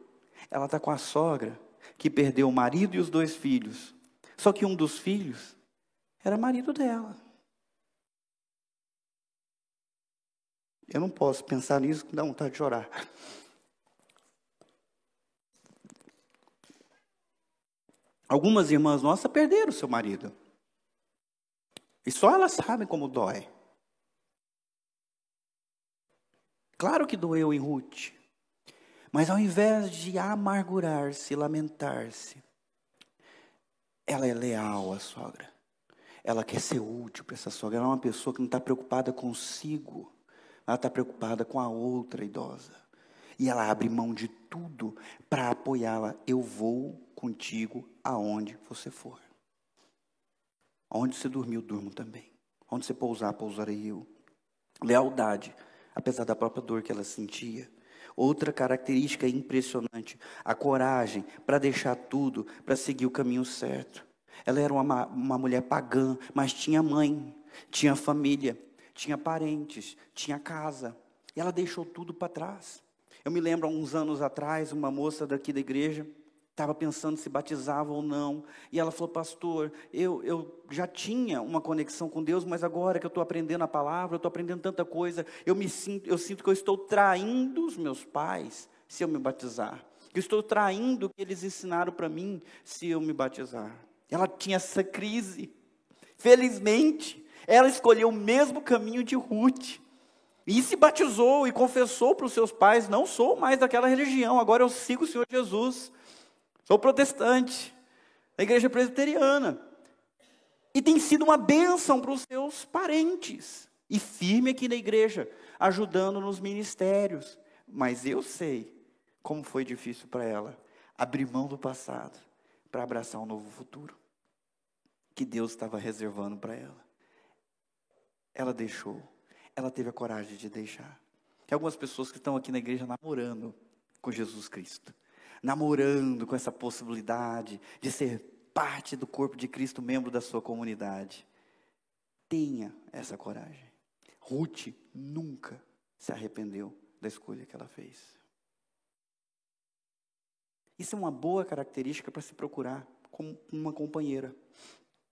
Ela está com a sogra, que perdeu o marido e os 2 filhos. Só que um dos filhos era marido dela. Eu não posso pensar nisso, que dá vontade de chorar. Algumas irmãs nossas perderam o seu marido. E só elas sabem como dói. Claro que doeu em Ruth. Mas ao invés de amargurar-se, lamentar-se, ela é leal à sogra. Ela quer ser útil para essa sogra. Ela é uma pessoa que não está preocupada consigo. Ela está preocupada com a outra idosa. E ela abre mão de tudo para apoiá-la. Eu vou contigo aonde você for. Onde você dormir, eu durmo também. Onde você pousar, pousarei eu. Lealdade, apesar da própria dor que ela sentia. Outra característica impressionante, a coragem para deixar tudo, para seguir o caminho certo. Ela era uma mulher pagã, mas tinha mãe, tinha família, tinha parentes, tinha casa. E ela deixou tudo para trás. Eu me lembro, há uns anos atrás, uma moça daqui da igreja estava pensando se batizava ou não. E ela falou: pastor, eu já tinha uma conexão com Deus, mas agora que eu estou aprendendo a palavra, eu estou aprendendo tanta coisa, eu sinto que eu estou traindo os meus pais se eu me batizar. Eu estou traindo o que eles ensinaram para mim se eu me batizar. Ela tinha essa crise. Felizmente, ela escolheu o mesmo caminho de Ruth. E se batizou e confessou para os seus pais: não sou mais daquela religião, agora eu sigo o Senhor Jesus. Sou protestante, da igreja presbiteriana. E tem sido uma bênção para os seus parentes. E firme aqui na igreja, ajudando nos ministérios. Mas eu sei como foi difícil para ela abrir mão do passado para abraçar um novo futuro que Deus estava reservando para ela. Ela deixou. Ela teve a coragem de deixar. Tem algumas pessoas que estão aqui na igreja namorando com Jesus Cristo. Namorando com essa possibilidade de ser parte do corpo de Cristo, membro da sua comunidade. Tenha essa coragem. Ruth nunca se arrependeu da escolha que ela fez. Isso é uma boa característica para se procurar como uma companheira.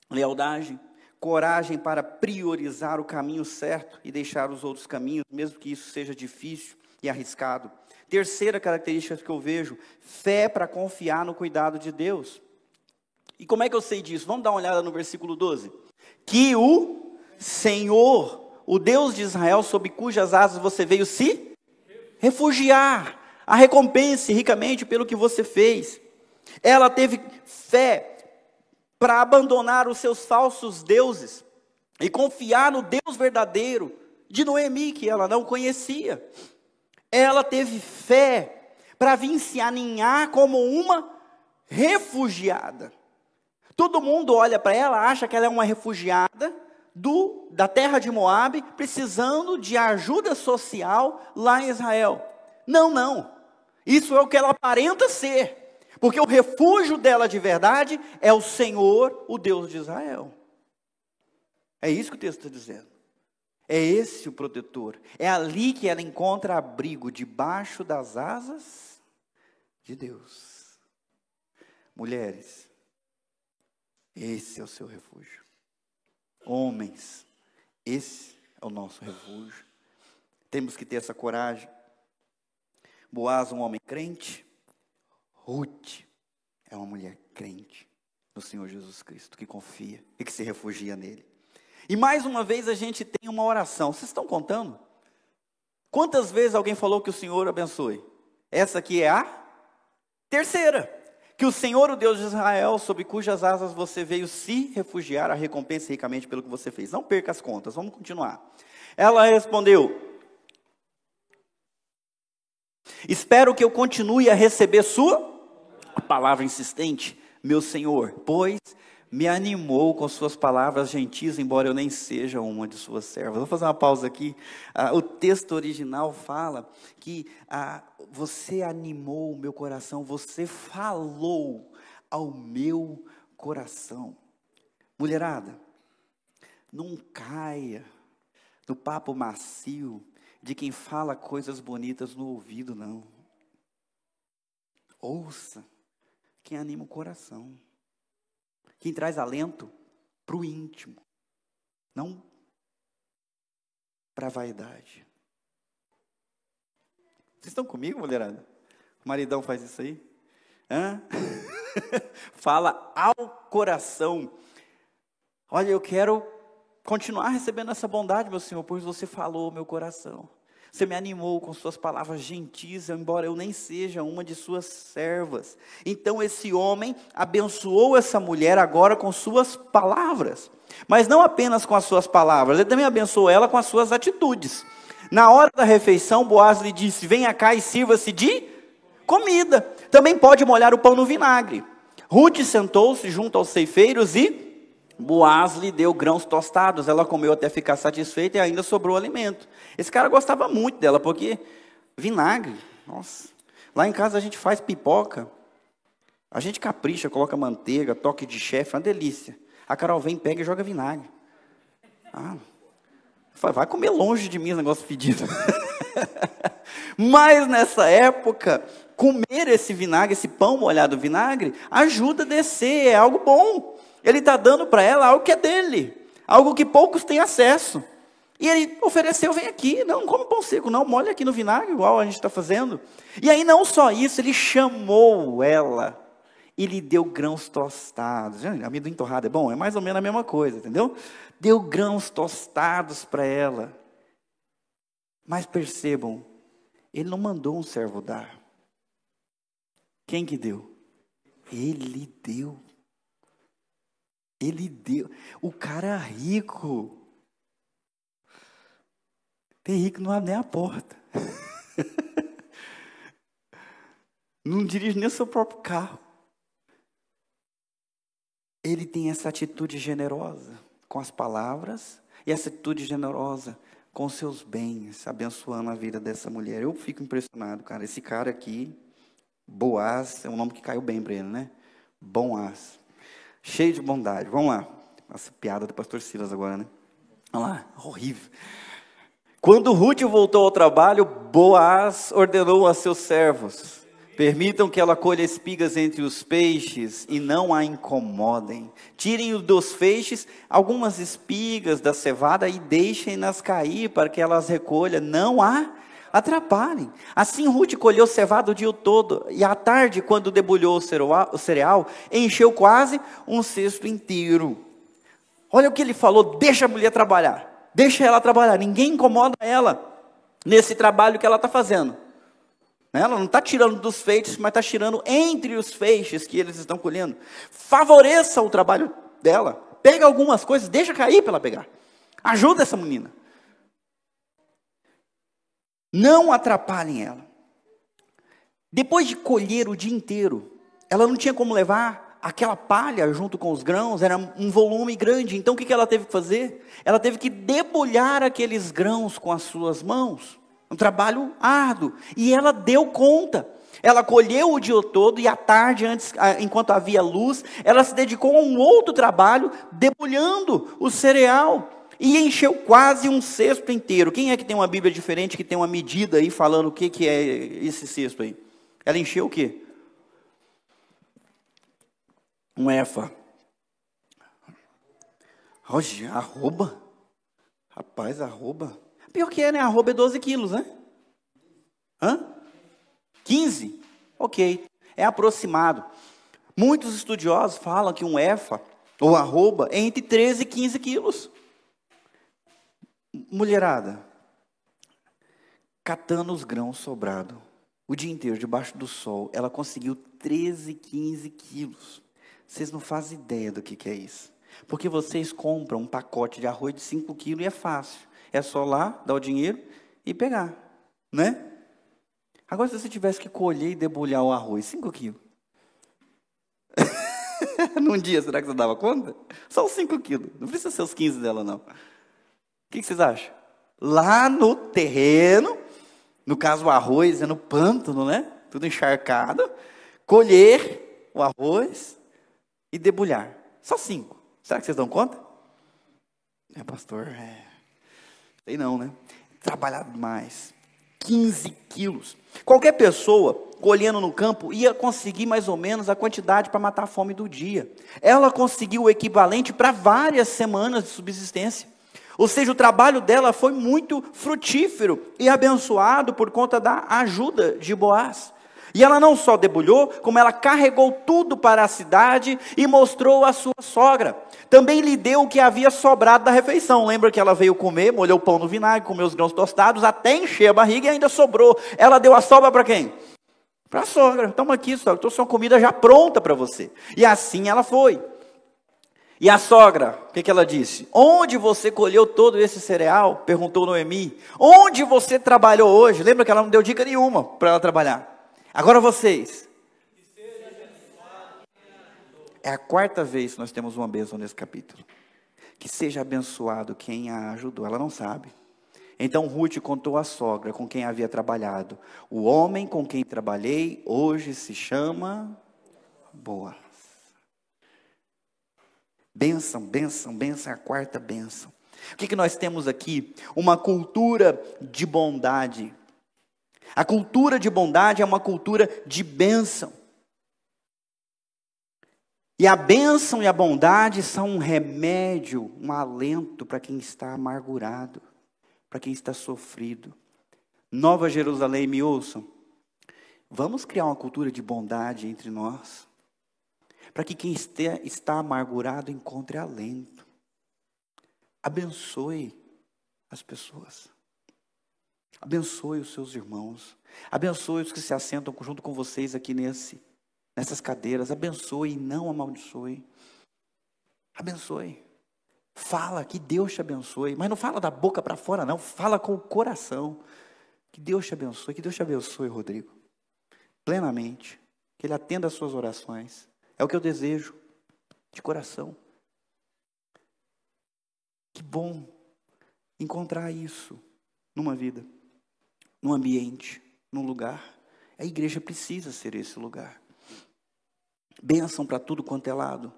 Lealdade, coragem para priorizar o caminho certo e deixar os outros caminhos, mesmo que isso seja difícil e arriscado. Terceira característica que eu vejo, fé para confiar no cuidado de Deus. E como é que eu sei disso? Vamos dar uma olhada no versículo 12. Que o Senhor, o Deus de Israel, sob cujas asas você veio se refugiar, a recompense ricamente pelo que você fez. Ela teve fé para abandonar os seus falsos deuses e confiar no Deus verdadeiro de Noemi, que ela não conhecia. Ela teve fé para vir se aninhar como uma refugiada. Todo mundo olha para ela, acha que ela é uma refugiada da terra de Moabe, precisando de ajuda social lá em Israel. Não, não. Isso é o que ela aparenta ser. Porque o refúgio dela de verdade é o Senhor, o Deus de Israel. É isso que o texto está dizendo. É esse o protetor. É ali que ela encontra abrigo, debaixo das asas de Deus. Mulheres, esse é o seu refúgio. Homens, esse é o nosso refúgio. Temos que ter essa coragem. Boaz, um homem crente. Ruth é uma mulher crente no Senhor Jesus Cristo, que confia e que se refugia nele. E mais uma vez a gente tem uma oração. Vocês estão contando? Quantas vezes alguém falou que o Senhor abençoe? Essa aqui é a terceira. Que o Senhor, o Deus de Israel, sob cujas asas você veio se refugiar, a recompensa ricamente pelo que você fez. Não perca as contas, vamos continuar. Ela respondeu: espero que eu continue a receber sua palavra insistente, meu Senhor, pois me animou com suas palavras gentis, embora eu nem seja uma de suas servas. Vou fazer uma pausa aqui. O texto original fala que você animou o meu coração, você falou ao meu coração. Mulherada, não caia no papo macio de quem fala coisas bonitas no ouvido, não. Ouça quem anima o coração. Quem traz alento para o íntimo. Não para a vaidade. Vocês estão comigo, mulherada? O maridão faz isso aí? Hã? Fala ao coração. Olha, eu quero continuar recebendo essa bondade, meu Senhor, pois você falou ao meu coração. Você me animou com suas palavras gentis, embora eu nem seja uma de suas servas. Então esse homem abençoou essa mulher agora com suas palavras. Mas não apenas com as suas palavras, ele também abençoou ela com as suas atitudes. Na hora da refeição, Boaz lhe disse: venha cá e sirva-se de comida. Também pode molhar o pão no vinagre. Ruth sentou-se junto aos ceifeiros e Boaz lhe deu grãos tostados. Ela comeu até ficar satisfeita e ainda sobrou alimento. Esse cara gostava muito dela, porque vinagre, nossa. Lá em casa a gente faz pipoca, a gente capricha, coloca manteiga, toque de chefe, uma delícia. A Carol vem, pega e joga vinagre. Vai comer longe de mim esse negócio fedido. Mas nessa época, comer esse vinagre, esse pão molhado vinagre, ajuda a descer, é algo bom. Ele está dando para ela algo que é dele, algo que poucos têm acesso. E ele ofereceu: vem aqui, não come pão seco, não, molha aqui no vinagre, igual a gente está fazendo. E aí não só isso, ele chamou ela e lhe deu grãos tostados. Amendoim torrado é bom? É mais ou menos a mesma coisa, entendeu? Deu grãos tostados para ela. Mas percebam, ele não mandou um servo dar. Quem que deu? Ele deu. Ele deu. O cara rico. Tem rico que não abre nem a porta. Não dirige nem o seu próprio carro. Ele tem essa atitude generosa com as palavras e essa atitude generosa com os seus bens, abençoando a vida dessa mulher. Eu fico impressionado, cara. Esse cara aqui, Boaz, é um nome que caiu bem para ele, né? Boaz. Cheio de bondade. Vamos lá. Essa piada do pastor Silas agora, né? Vamos lá. Horrível. Quando Ruth voltou ao trabalho, Boaz ordenou a seus servos: permitam que ela colha espigas entre os feixes e não a incomodem. Tirem dos feixes algumas espigas da cevada e deixem-nas cair para que elas recolham. Não a atrapalhem. Assim Ruth colheu cevada o dia todo, e à tarde, quando debulhou o cereal, encheu quase um cesto inteiro. Olha o que ele falou: deixa a mulher trabalhar. Deixa ela trabalhar, ninguém incomoda ela nesse trabalho que ela está fazendo. Ela não está tirando dos feixes, mas está tirando entre os feixes que eles estão colhendo. Favoreça o trabalho dela. Pega algumas coisas, deixa cair para ela pegar. Ajuda essa menina. Não atrapalhem ela. Depois de colher o dia inteiro, ela não tinha como levar aquela palha junto com os grãos, era um volume grande. Então o que ela teve que fazer? Ela teve que debulhar aqueles grãos com as suas mãos. Um trabalho árduo. E ela deu conta. Ela colheu o dia todo e à tarde, enquanto havia luz, ela se dedicou a um outro trabalho, debulhando o cereal. E encheu quase um cesto inteiro. Quem é que tem uma Bíblia diferente, que tem uma medida aí falando o que é esse cesto aí? Ela encheu o quê? Um efa. Hoje, arroba? Rapaz, arroba. Pior que é, né? Arroba é 12 quilos, né? 15? Ok. É aproximado. Muitos estudiosos falam que um efa, ou arroba, é entre 13 e 15 quilos. Mulherada, catando os grãos sobrados, o dia inteiro, debaixo do sol, ela conseguiu 13, 15 quilos. Vocês não fazem ideia do que é isso. Porque vocês compram um pacote de arroz de 5 quilos e é fácil. É só lá, dar o dinheiro e pegar. Né? Agora, se você tivesse que colher e debulhar o arroz, 5 quilos. Num dia, será que você dava conta? Só os 5 quilos. Não precisa ser os 15 dela, não. O que vocês acham? Lá no terreno, no caso o arroz é no pântano, né? Tudo encharcado. Colher o arroz e debulhar. Só 5. Será que vocês dão conta? Pastor, sei não, né? trabalhava demais. 15 quilos. Qualquer pessoa colhendo no campo ia conseguir mais ou menos a quantidade para matar a fome do dia. Ela conseguiu o equivalente para várias semanas de subsistência. Ou seja, o trabalho dela foi muito frutífero e abençoado por conta da ajuda de Boaz. E ela não só debulhou, como ela carregou tudo para a cidade e mostrou à sua sogra. Também lhe deu o que havia sobrado da refeição. Lembra que ela veio comer, molhou o pão no vinagre, comeu os grãos tostados, até encher a barriga e ainda sobrou. Ela deu a sobra para quem? Para a sogra. Toma aqui, sogra, estou com sua comida já pronta para você. E assim ela foi. E a sogra, o que ela disse? Onde você colheu todo esse cereal? Perguntou Noemi. Onde você trabalhou hoje? Lembra que ela não deu dica nenhuma para ela trabalhar. Agora vocês. É a quarta vez que nós temos uma bênção nesse capítulo. Que seja abençoado quem a ajudou. Ela não sabe. Então Ruth contou à sogra com quem havia trabalhado. O homem com quem trabalhei hoje se chama Boaz. Bênção, bênção, bênção, a quarta bênção. O que nós temos aqui? Uma cultura de bondade. A cultura de bondade é uma cultura de bênção. E a bênção e a bondade são um remédio, um alento para quem está amargurado, para quem está sofrido. Nova Jerusalém, me ouçam. Vamos criar uma cultura de bondade entre nós, para que quem está amargurado encontre alento. Abençoe as pessoas. Abençoe os seus irmãos. Abençoe os que se assentam junto com vocês aqui nessas cadeiras. Abençoe e não amaldiçoe. Abençoe. Fala que Deus te abençoe. Mas não fala da boca para fora, não. Fala com o coração. Que Deus te abençoe. Que Deus te abençoe, Rodrigo. Plenamente. Que Ele atenda às suas orações. É o que eu desejo. De coração. Que bom encontrar isso numa vida. Num ambiente, num lugar. A igreja precisa ser esse lugar. Bênção para tudo quanto é lado.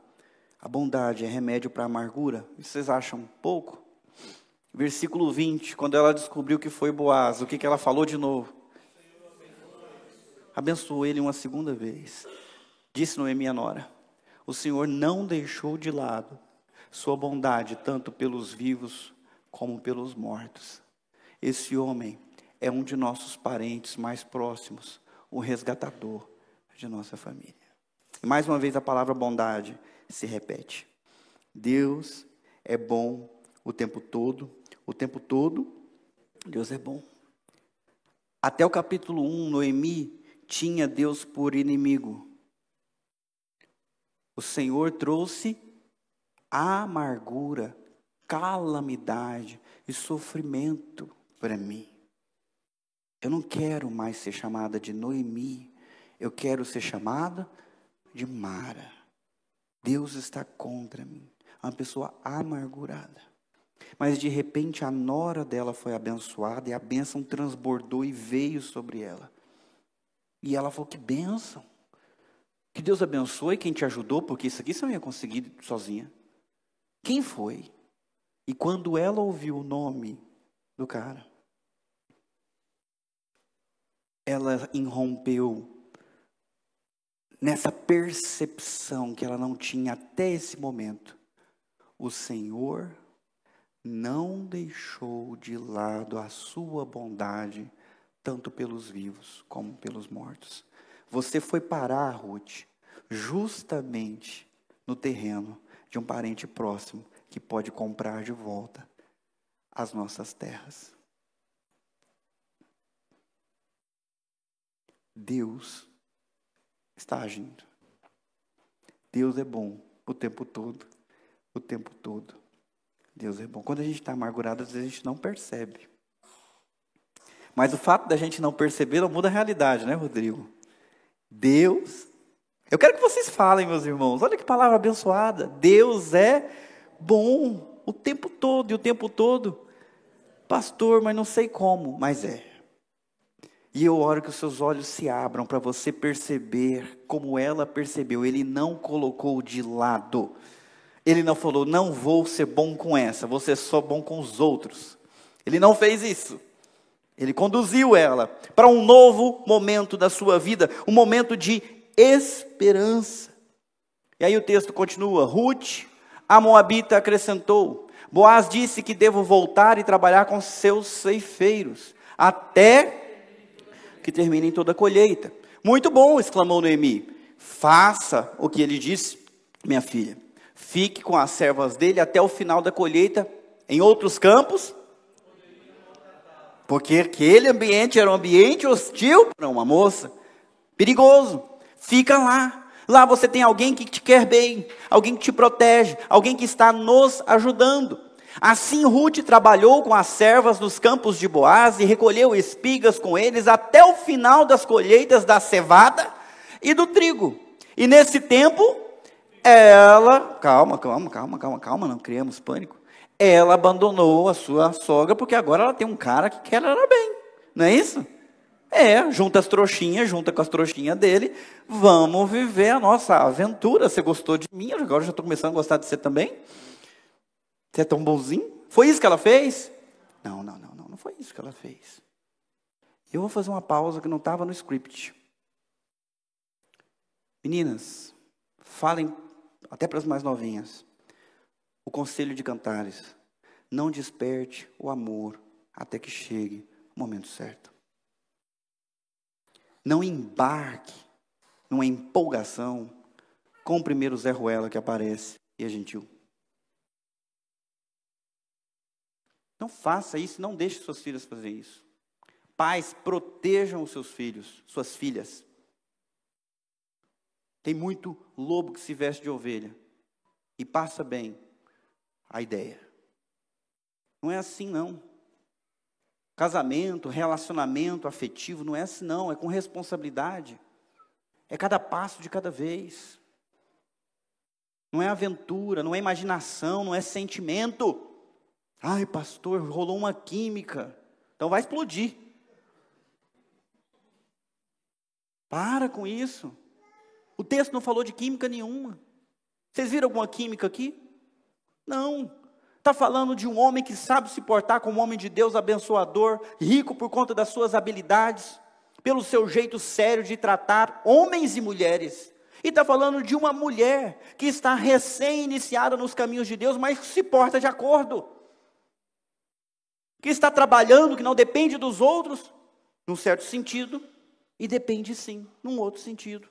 A bondade é remédio para a amargura. Vocês acham pouco? Versículo 20, quando ela descobriu que foi Boaz, o que ela falou de novo? Abençoou ele uma segunda vez. Disse Noemi a nora: o Senhor não deixou de lado sua bondade, tanto pelos vivos como pelos mortos. Esse homem é um de nossos parentes mais próximos, o resgatador de nossa família. E mais uma vez a palavra bondade se repete. Deus é bom o tempo todo Deus é bom. Até o capítulo 1, Noemi tinha Deus por inimigo. O Senhor trouxe amargura, calamidade e sofrimento para mim. Eu não quero mais ser chamada de Noemi, eu quero ser chamada de Mara. Deus está contra mim, uma pessoa amargurada. Mas de repente a nora dela foi abençoada e a bênção transbordou e veio sobre ela. E ela falou: que bênção, que Deus abençoe quem te ajudou, porque isso aqui você não ia conseguir sozinha. Quem foi? E quando ela ouviu o nome do cara, ela irrompeu nessa percepção que ela não tinha até esse momento. O Senhor não deixou de lado a sua bondade, tanto pelos vivos como pelos mortos. Você foi parar, Ruth, justamente no terreno de um parente próximo que pode comprar de volta as nossas terras. Deus está agindo. Deus é bom o tempo todo. O tempo todo. Deus é bom. Quando a gente está amargurado, às vezes a gente não percebe. Mas o fato da gente não perceber não muda a realidade, né, Rodrigo? Deus... Eu quero que vocês falem, meus irmãos. Olha que palavra abençoada. Deus é bom o tempo todo. E o tempo todo, pastor, mas não sei como. Mas é. E eu oro que os seus olhos se abram para você perceber como ela percebeu. Ele não colocou de lado. Ele não falou: não vou ser bom com essa, vou ser só bom com os outros. Ele não fez isso. Ele conduziu ela para um novo momento da sua vida, um momento de esperança. E aí o texto continua: Ruth, a moabita, acrescentou: Boaz disse que devo voltar e trabalhar com seus ceifeiros, até que terminem toda a colheita. Muito bom, exclamou Noemi. Faça o que ele disse, minha filha. Fique com as servas dele até o final da colheita em outros campos, porque aquele ambiente era um ambiente hostil para uma moça, perigoso. Fica lá. Lá você tem alguém que te quer bem, alguém que te protege, alguém que está nos ajudando. Assim Ruth trabalhou com as servas nos campos de Boaz e recolheu espigas com eles até o final das colheitas da cevada e do trigo. E nesse tempo, ela, calma, não criamos pânico. Ela abandonou a sua sogra, porque agora ela tem um cara que quer ela bem, não é isso? Junta as trouxinhas, junta com as trouxinhas dele, vamos viver a nossa aventura. Você gostou de mim, agora eu já estou começando a gostar de você também. Você é tão bonzinho? Foi isso que ela fez? Não foi isso que ela fez. Eu vou fazer uma pausa que não estava no script. Meninas, falem até para as mais novinhas. O conselho de Cantares: não desperte o amor até que chegue o momento certo. Não embarque numa empolgação com o primeiro Zé Ruela que aparece e é gentil. Não faça isso, não deixe suas filhas fazer isso. Pais, protejam os seus filhos, suas filhas. Tem muito lobo que se veste de ovelha e passa bem a ideia. Não é assim não. Casamento, relacionamento afetivo, não é assim não, é com responsabilidade. É cada passo de cada vez. Não é aventura, não é imaginação, não é sentimento. Ai, pastor, rolou uma química, então vai explodir. Para com isso. O texto não falou de química nenhuma. Vocês viram alguma química aqui? Não. Está falando de um homem que sabe se portar como um homem de Deus, abençoador, rico por conta das suas habilidades, pelo seu jeito sério de tratar homens e mulheres. E está falando de uma mulher que está recém-iniciada nos caminhos de Deus, mas que se porta de acordo. Que está trabalhando, que não depende dos outros, num certo sentido, e depende sim, num outro sentido.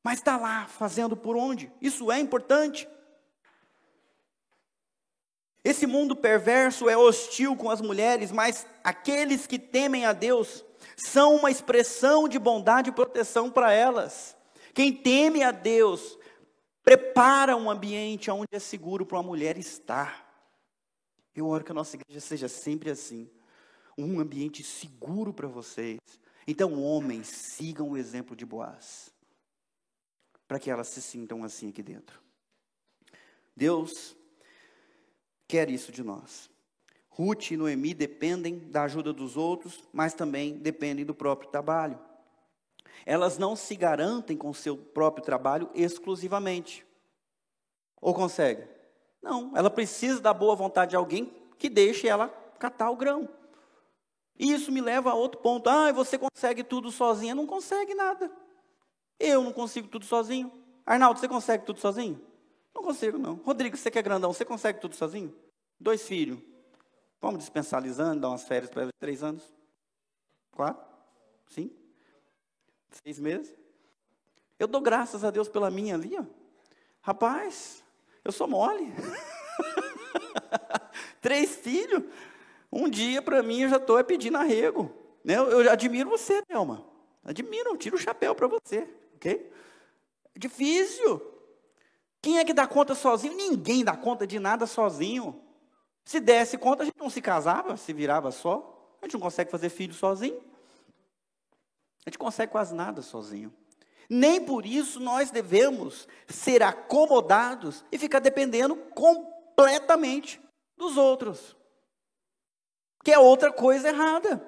Mas está lá, fazendo por onde? Isso é importante. Esse mundo perverso é hostil com as mulheres, mas aqueles que temem a Deus são uma expressão de bondade e proteção para elas. Quem teme a Deus prepara um ambiente onde é seguro para uma mulher estar. Eu oro que a nossa igreja seja sempre assim, um ambiente seguro para vocês. Então, homens, sigam o exemplo de Boaz, para que elas se sintam assim aqui dentro. Deus quer isso de nós. Ruth e Noemi dependem da ajuda dos outros, mas também dependem do próprio trabalho. Elas não se garantem com o seu próprio trabalho exclusivamente. Ou consegue? Não, ela precisa da boa vontade de alguém que deixe ela catar o grão. E isso me leva a outro ponto. Você consegue tudo sozinha? Não consegue nada. Eu não consigo tudo sozinho. Arnaldo, você consegue tudo sozinho? Não consigo, não. Rodrigo, você que é grandão, você consegue tudo sozinho? 2 filhos. Vamos dispensar a Lisane, dar umas férias para ela de 3 anos? 4? 5? 6 meses? Eu dou graças a Deus pela minha ali, ó. Rapaz, eu sou mole. 3 filhos. Um dia para mim eu já estou pedindo arrego. Eu admiro você, Thelma. Admiro, tiro o chapéu para você. Ok? É difícil. Quem é que dá conta sozinho? Ninguém dá conta de nada sozinho. Se desse conta, a gente não se casava, se virava só. A gente não consegue fazer filho sozinho. A gente consegue quase nada sozinho. Nem por isso nós devemos ser acomodados e ficar dependendo completamente dos outros. Que é outra coisa errada.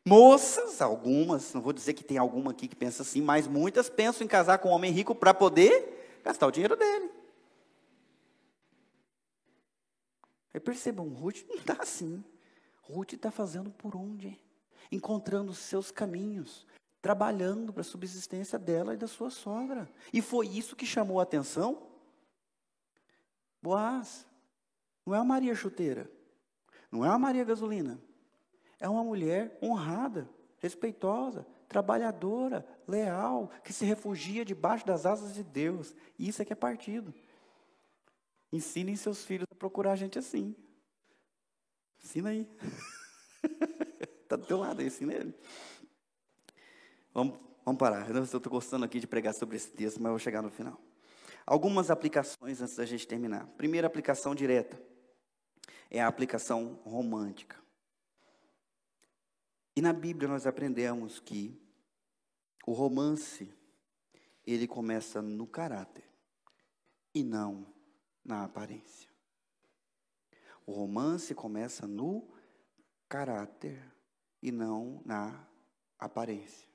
Moças, algumas, não vou dizer que tem alguma aqui que pensa assim, mas muitas pensam em casar com um homem rico para poder gastar o dinheiro dele. Aí percebam, Ruth não está assim. Ruth está fazendo por onde? Encontrando os seus caminhos, trabalhando para a subsistência dela e da sua sogra. E foi isso que chamou a atenção. Boaz, não é uma Maria chuteira, não é uma Maria gasolina, é uma mulher honrada, respeitosa, trabalhadora, leal, que se refugia debaixo das asas de Deus. E isso é que é partido. Ensinem seus filhos a procurar gente assim. Ensina aí. Está do teu lado aí, ensina ele. Vamos parar. Eu estou gostando aqui de pregar sobre esse texto, mas eu vou chegar no final. Algumas aplicações antes da gente terminar. Primeira aplicação direta é a aplicação romântica. E na Bíblia nós aprendemos que o romance, ele começa no caráter e não na aparência. O romance começa no caráter e não na aparência.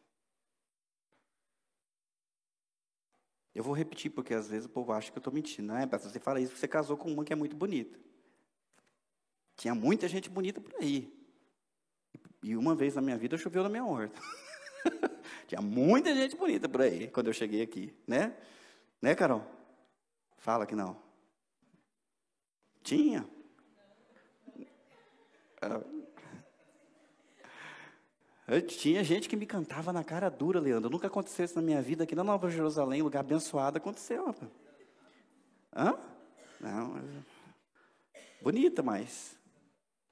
Eu vou repetir porque às vezes o povo acha que eu estou mentindo. Não é, pastor, você fala isso porque você casou com uma que é muito bonita. Tinha muita gente bonita por aí. E uma vez na minha vida choveu na minha horta. Tinha muita gente bonita por aí quando eu cheguei aqui, né? Né, Carol? Fala que não. Tinha. Tinha gente que me cantava na cara dura, Leandro. Nunca aconteceu isso na minha vida. Aqui na Nova Jerusalém, lugar abençoado, aconteceu. Rapaz. Hã? Não. Bonita, mas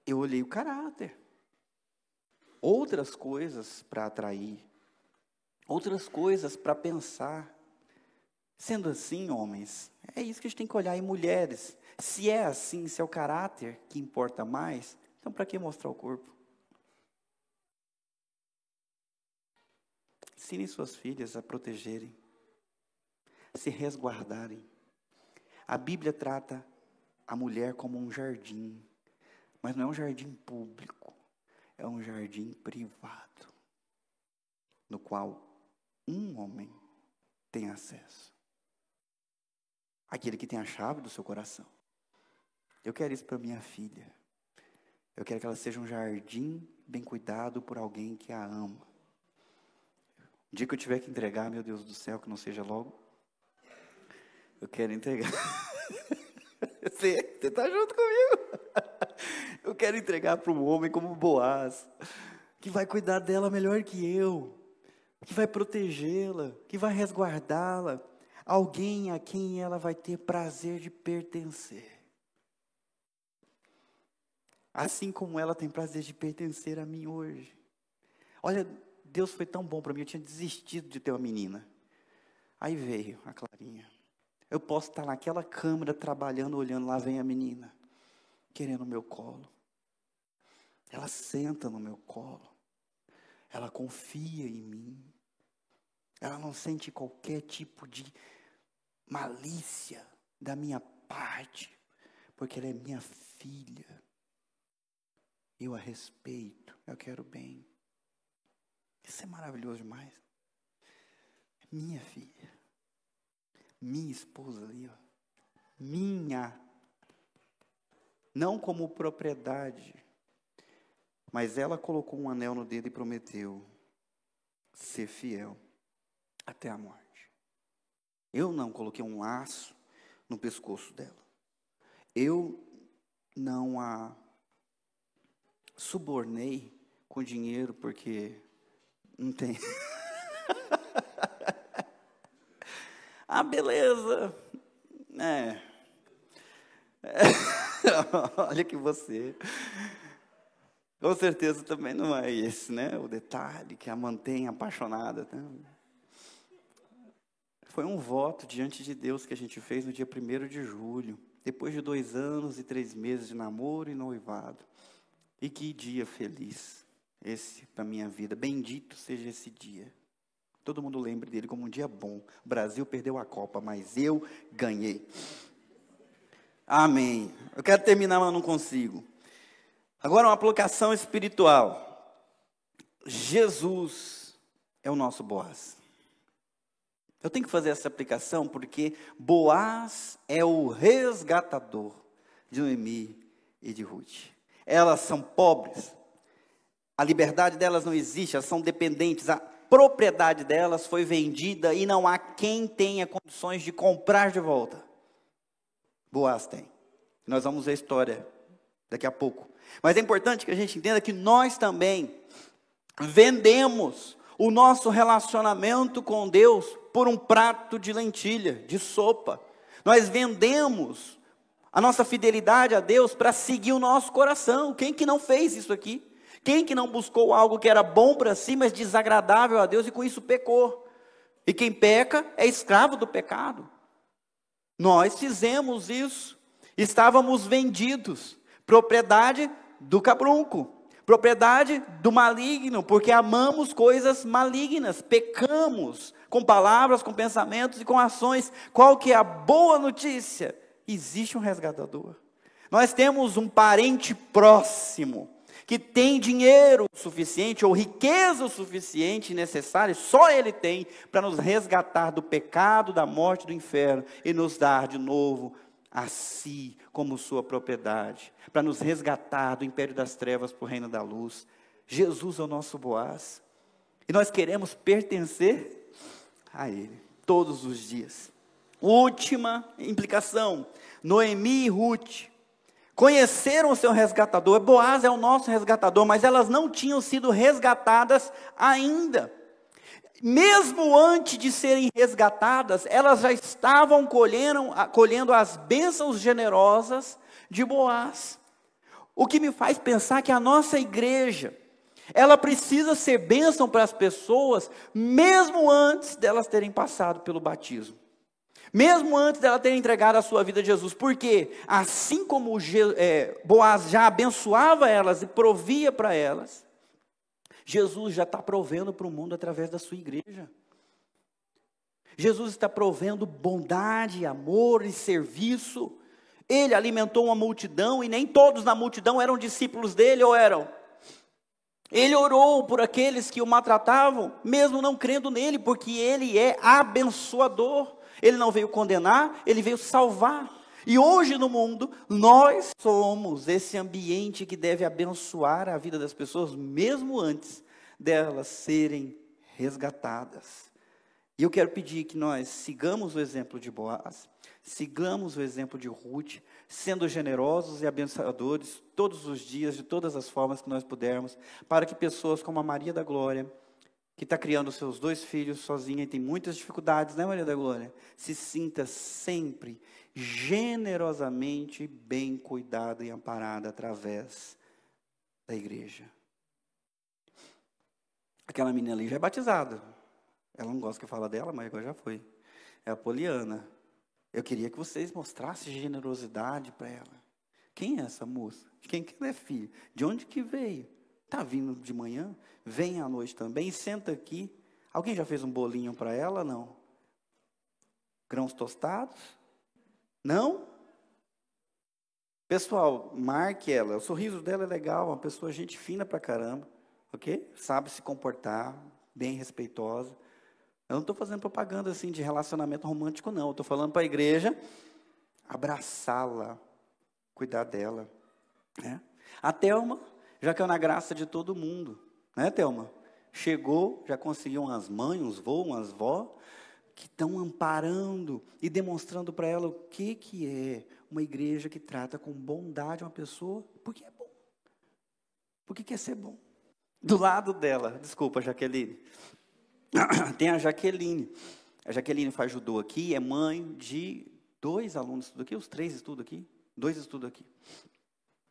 eu olhei o caráter. Outras coisas para atrair. Outras coisas para pensar. Sendo assim, homens, é isso que a gente tem que olhar. E mulheres, se é assim, se é o caráter que importa mais, então para que mostrar o corpo? Ensinem suas filhas a protegerem, a se resguardarem. A Bíblia trata a mulher como um jardim, mas não é um jardim público, é um jardim privado, no qual um homem tem acesso. Aquele que tem a chave do seu coração. Eu quero isso para minha filha. Eu quero que ela seja um jardim bem cuidado por alguém que a ama. O dia que eu tiver que entregar, meu Deus do céu, que não seja logo, eu quero entregar. Você está junto comigo? Eu quero entregar para um homem como Boaz, que vai cuidar dela melhor que eu, que vai protegê-la, que vai resguardá-la. Alguém a quem ela vai ter prazer de pertencer. Assim como ela tem prazer de pertencer a mim hoje. Olha, Deus foi tão bom para mim, eu tinha desistido de ter uma menina. Aí veio a Clarinha. Eu posso estar naquela câmera trabalhando, olhando, lá vem a menina, querendo o meu colo. Ela senta no meu colo. Ela confia em mim. Ela não sente qualquer tipo de malícia da minha parte, porque ela é minha filha. Eu a respeito, eu quero bem. Isso é maravilhoso demais. Minha filha, minha esposa ali, ó, minha, não como propriedade, mas ela colocou um anel no dedo e prometeu ser fiel até a morte. Eu não coloquei um laço no pescoço dela. Eu não a subornei com dinheiro, porque não tem. Ah, beleza. Olha que você. Com certeza também não é esse, né? O detalhe que a mantém apaixonada. Né? Foi um voto diante de Deus que a gente fez no dia 1º de julho. Depois de 2 anos e 3 meses de namoro e noivado. E que dia feliz esse para minha vida. Bendito seja esse dia. Todo mundo lembre dele como um dia bom. O Brasil perdeu a Copa, mas eu ganhei. Amém. Eu quero terminar, mas não consigo. Agora uma aplicação espiritual. Jesus é o nosso Boaz. Eu tenho que fazer essa aplicação porque Boaz é o resgatador de Noemi e de Ruth. elas são pobres, a liberdade delas não existe, elas são dependentes, a propriedade delas foi vendida e não há quem tenha condições de comprar de volta. Boaz tem. Nós vamos ver a história daqui a pouco. Mas é importante que a gente entenda que nós também vendemos o nosso relacionamento com Deus por um prato de lentilha, de sopa. Nós vendemos a nossa fidelidade a Deus para seguir o nosso coração. Quem que não fez isso aqui? Quem que não buscou algo que era bom para si, mas desagradável a Deus e com isso pecou? E quem peca é escravo do pecado. Nós fizemos isso. Estávamos vendidos, propriedade do cabrunco, propriedade do maligno, porque amamos coisas malignas, pecamos com palavras, com pensamentos e com ações. Qual que é a boa notícia? Existe um resgatador. Nós temos um parente próximo, que tem dinheiro suficiente, ou riqueza o suficiente necessária, só Ele tem, para nos resgatar do pecado, da morte, do inferno, e nos dar de novo a si, como sua propriedade, para nos resgatar do império das trevas para o reino da luz. Jesus é o nosso Boaz, e nós queremos pertencer a Ele, todos os dias. Última implicação, Noemi e Ruth conheceram o seu resgatador. Boaz é o nosso resgatador, mas elas não tinham sido resgatadas ainda. Mesmo antes de serem resgatadas, elas já estavam colhendo as bênçãos generosas de Boaz. O que me faz pensar que a nossa igreja, ela precisa ser bênção para as pessoas, mesmo antes delas terem passado pelo batismo. Mesmo antes dela ter entregado a sua vida a Jesus. Porque assim como Boaz já abençoava elas e provia para elas, Jesus já está provendo para o mundo através da sua igreja. Jesus está provendo bondade, amor e serviço. Ele alimentou uma multidão e nem todos na multidão eram discípulos dele, ou eram? Ele orou por aqueles que o maltratavam, mesmo não crendo nele, porque ele é abençoador. Ele não veio condenar, ele veio salvar. E hoje no mundo, nós somos esse ambiente que deve abençoar a vida das pessoas, mesmo antes delas serem resgatadas. E eu quero pedir que nós sigamos o exemplo de Boaz, sigamos o exemplo de Ruth, sendo generosos e abençoadores todos os dias, de todas as formas que nós pudermos, para que pessoas como a Maria da Glória, que está criando seus 2 filhos sozinha e tem muitas dificuldades, né, Maria da Glória? Se sinta sempre generosamente bem cuidada e amparada através da igreja. Aquela menina ali já é batizada. Ela não gosta que eu fale dela, mas agora já foi. É a Poliana. Eu queria que vocês mostrassem generosidade para ela. Quem é essa moça? De quem que ela é filha? De onde que veio? Está vindo de manhã? Vem à noite também, senta aqui. Alguém já fez um bolinho para ela? Não. Grãos tostados? Não? Pessoal, marque ela. O sorriso dela é legal, uma pessoa gente fina pra caramba, ok? Sabe se comportar, bem respeitosa. Eu não estou fazendo propaganda assim de relacionamento romântico, não. Eu estou falando para a igreja abraçá-la, cuidar dela. Né? A Thelma já caiu na graça de todo mundo. Né, Thelma? Chegou, já conseguiu umas mães, uns vô, umas vó, que estão amparando e demonstrando para ela o que é uma igreja que trata com bondade uma pessoa, porque é bom. Porque quer ser bom. Do lado dela, desculpa, Jaqueline, tem a Jaqueline. A Jaqueline faz judô aqui, é mãe de 2 alunos que estudam aqui, os 3 estudam aqui, 2 estudam aqui.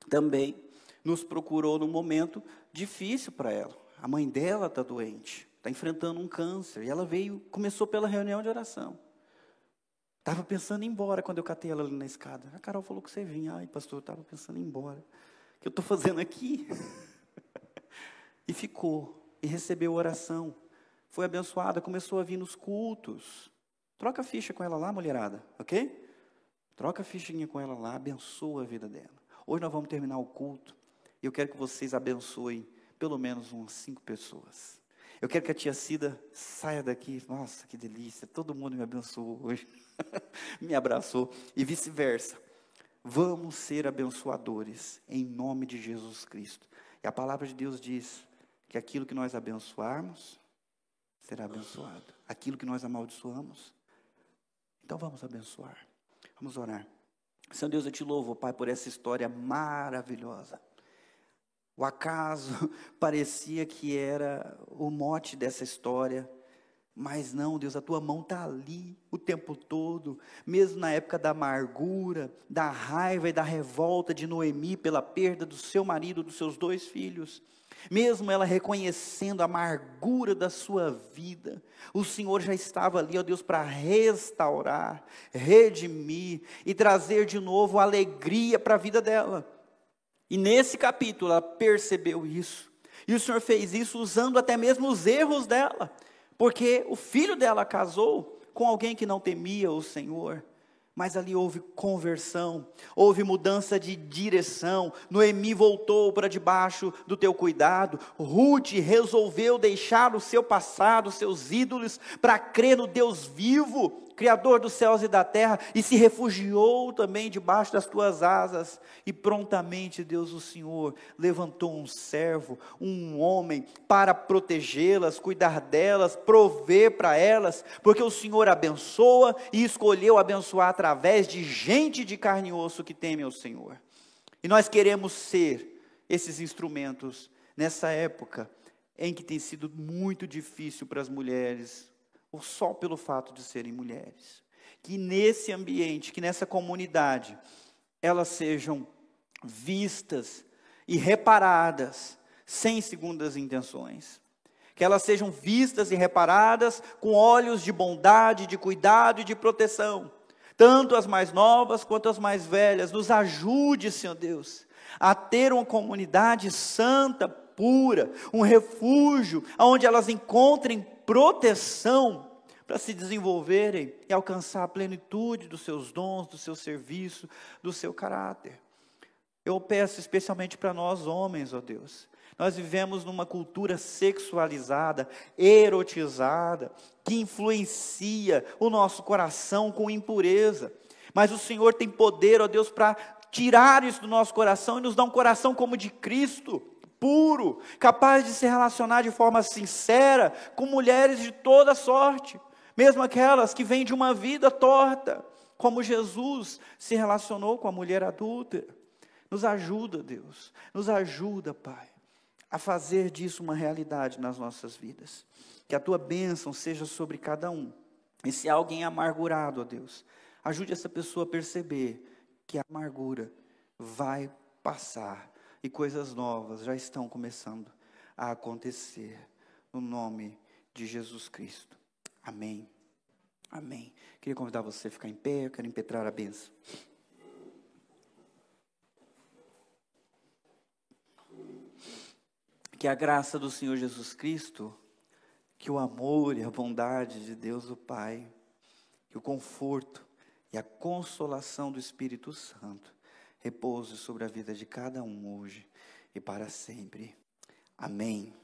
Também nos procurou num momento difícil para ela. A mãe dela está doente, está enfrentando um câncer. E ela veio, começou pela reunião de oração. Estava pensando em ir embora quando eu catei ela ali na escada. A Carol falou que você vinha. Ai, pastor, eu estava pensando em ir embora. O que eu estou fazendo aqui? E ficou, e recebeu oração. Foi abençoada, começou a vir nos cultos. Troca a ficha com ela lá, mulherada, ok? Troca a fichinha com ela lá, abençoa a vida dela. Hoje nós vamos terminar o culto. E eu quero que vocês abençoem pelo menos umas 5 pessoas. Eu quero que a tia Cida saia daqui. Nossa, que delícia. Todo mundo me abençoou hoje. Me abraçou. E vice-versa. Vamos ser abençoadores, em nome de Jesus Cristo. E a palavra de Deus diz que aquilo que nós abençoarmos, será abençoado. Aquilo que nós amaldiçoamos, então vamos abençoar. Vamos orar. Senhor Deus, eu te louvo, Pai, por essa história maravilhosa. O acaso parecia que era o mote dessa história, mas não, Deus, a tua mão está ali o tempo todo, mesmo na época da amargura, da raiva e da revolta de Noemi pela perda do seu marido, dos seus 2 filhos. Mesmo ela reconhecendo a amargura da sua vida, o Senhor já estava ali, ó Deus, para restaurar, redimir e trazer de novo alegria para a vida dela. E nesse capítulo ela percebeu isso. E o Senhor fez isso usando até mesmo os erros dela. Porque o filho dela casou com alguém que não temia o Senhor. Mas ali houve conversão, houve mudança de direção. Noemi voltou para debaixo do teu cuidado. Ruth resolveu deixar o seu passado, os seus ídolos, para crer no Deus vivo, Criador dos céus e da terra, e se refugiou também debaixo das tuas asas. E prontamente, Deus, o Senhor, levantou um servo, um homem, para protegê-las, cuidar delas, prover para elas, porque o Senhor abençoa e escolheu abençoar através de gente de carne e osso que teme ao Senhor. E nós queremos ser esses instrumentos nessa época em que tem sido muito difícil para as mulheres, ou só pelo fato de serem mulheres. Que nesse ambiente, que nessa comunidade, elas sejam vistas e reparadas sem segundas intenções. Que elas sejam vistas e reparadas com olhos de bondade, de cuidado e de proteção. Tanto as mais novas quanto as mais velhas. Nos ajude, Senhor Deus, a ter uma comunidade santa, pura, um refúgio, onde elas encontrem proteção para se desenvolverem e alcançar a plenitude dos seus dons, do seu serviço, do seu caráter. Eu peço especialmente para nós homens, ó Deus. Nós vivemos numa cultura sexualizada, erotizada, que influencia o nosso coração com impureza. Mas o Senhor tem poder, ó Deus, para tirar isso do nosso coração e nos dar um coração como de Cristo, puro, capaz de se relacionar de forma sincera com mulheres de toda sorte, mesmo aquelas que vêm de uma vida torta, como Jesus se relacionou com a mulher adúltera. Nos ajuda, Deus, nos ajuda, Pai, a fazer disso uma realidade nas nossas vidas. Que a tua bênção seja sobre cada um. E se há alguém amargurado, ó Deus, ajude essa pessoa a perceber que a amargura vai passar e coisas novas já estão começando a acontecer, no nome de Jesus Cristo. Amém. Amém. Queria convidar você a ficar em pé, eu quero impetrar a bênção. Que a graça do Senhor Jesus Cristo, que o amor e a bondade de Deus o Pai, que o conforto e a consolação do Espírito Santo repouse sobre a vida de cada um hoje e para sempre. Amém.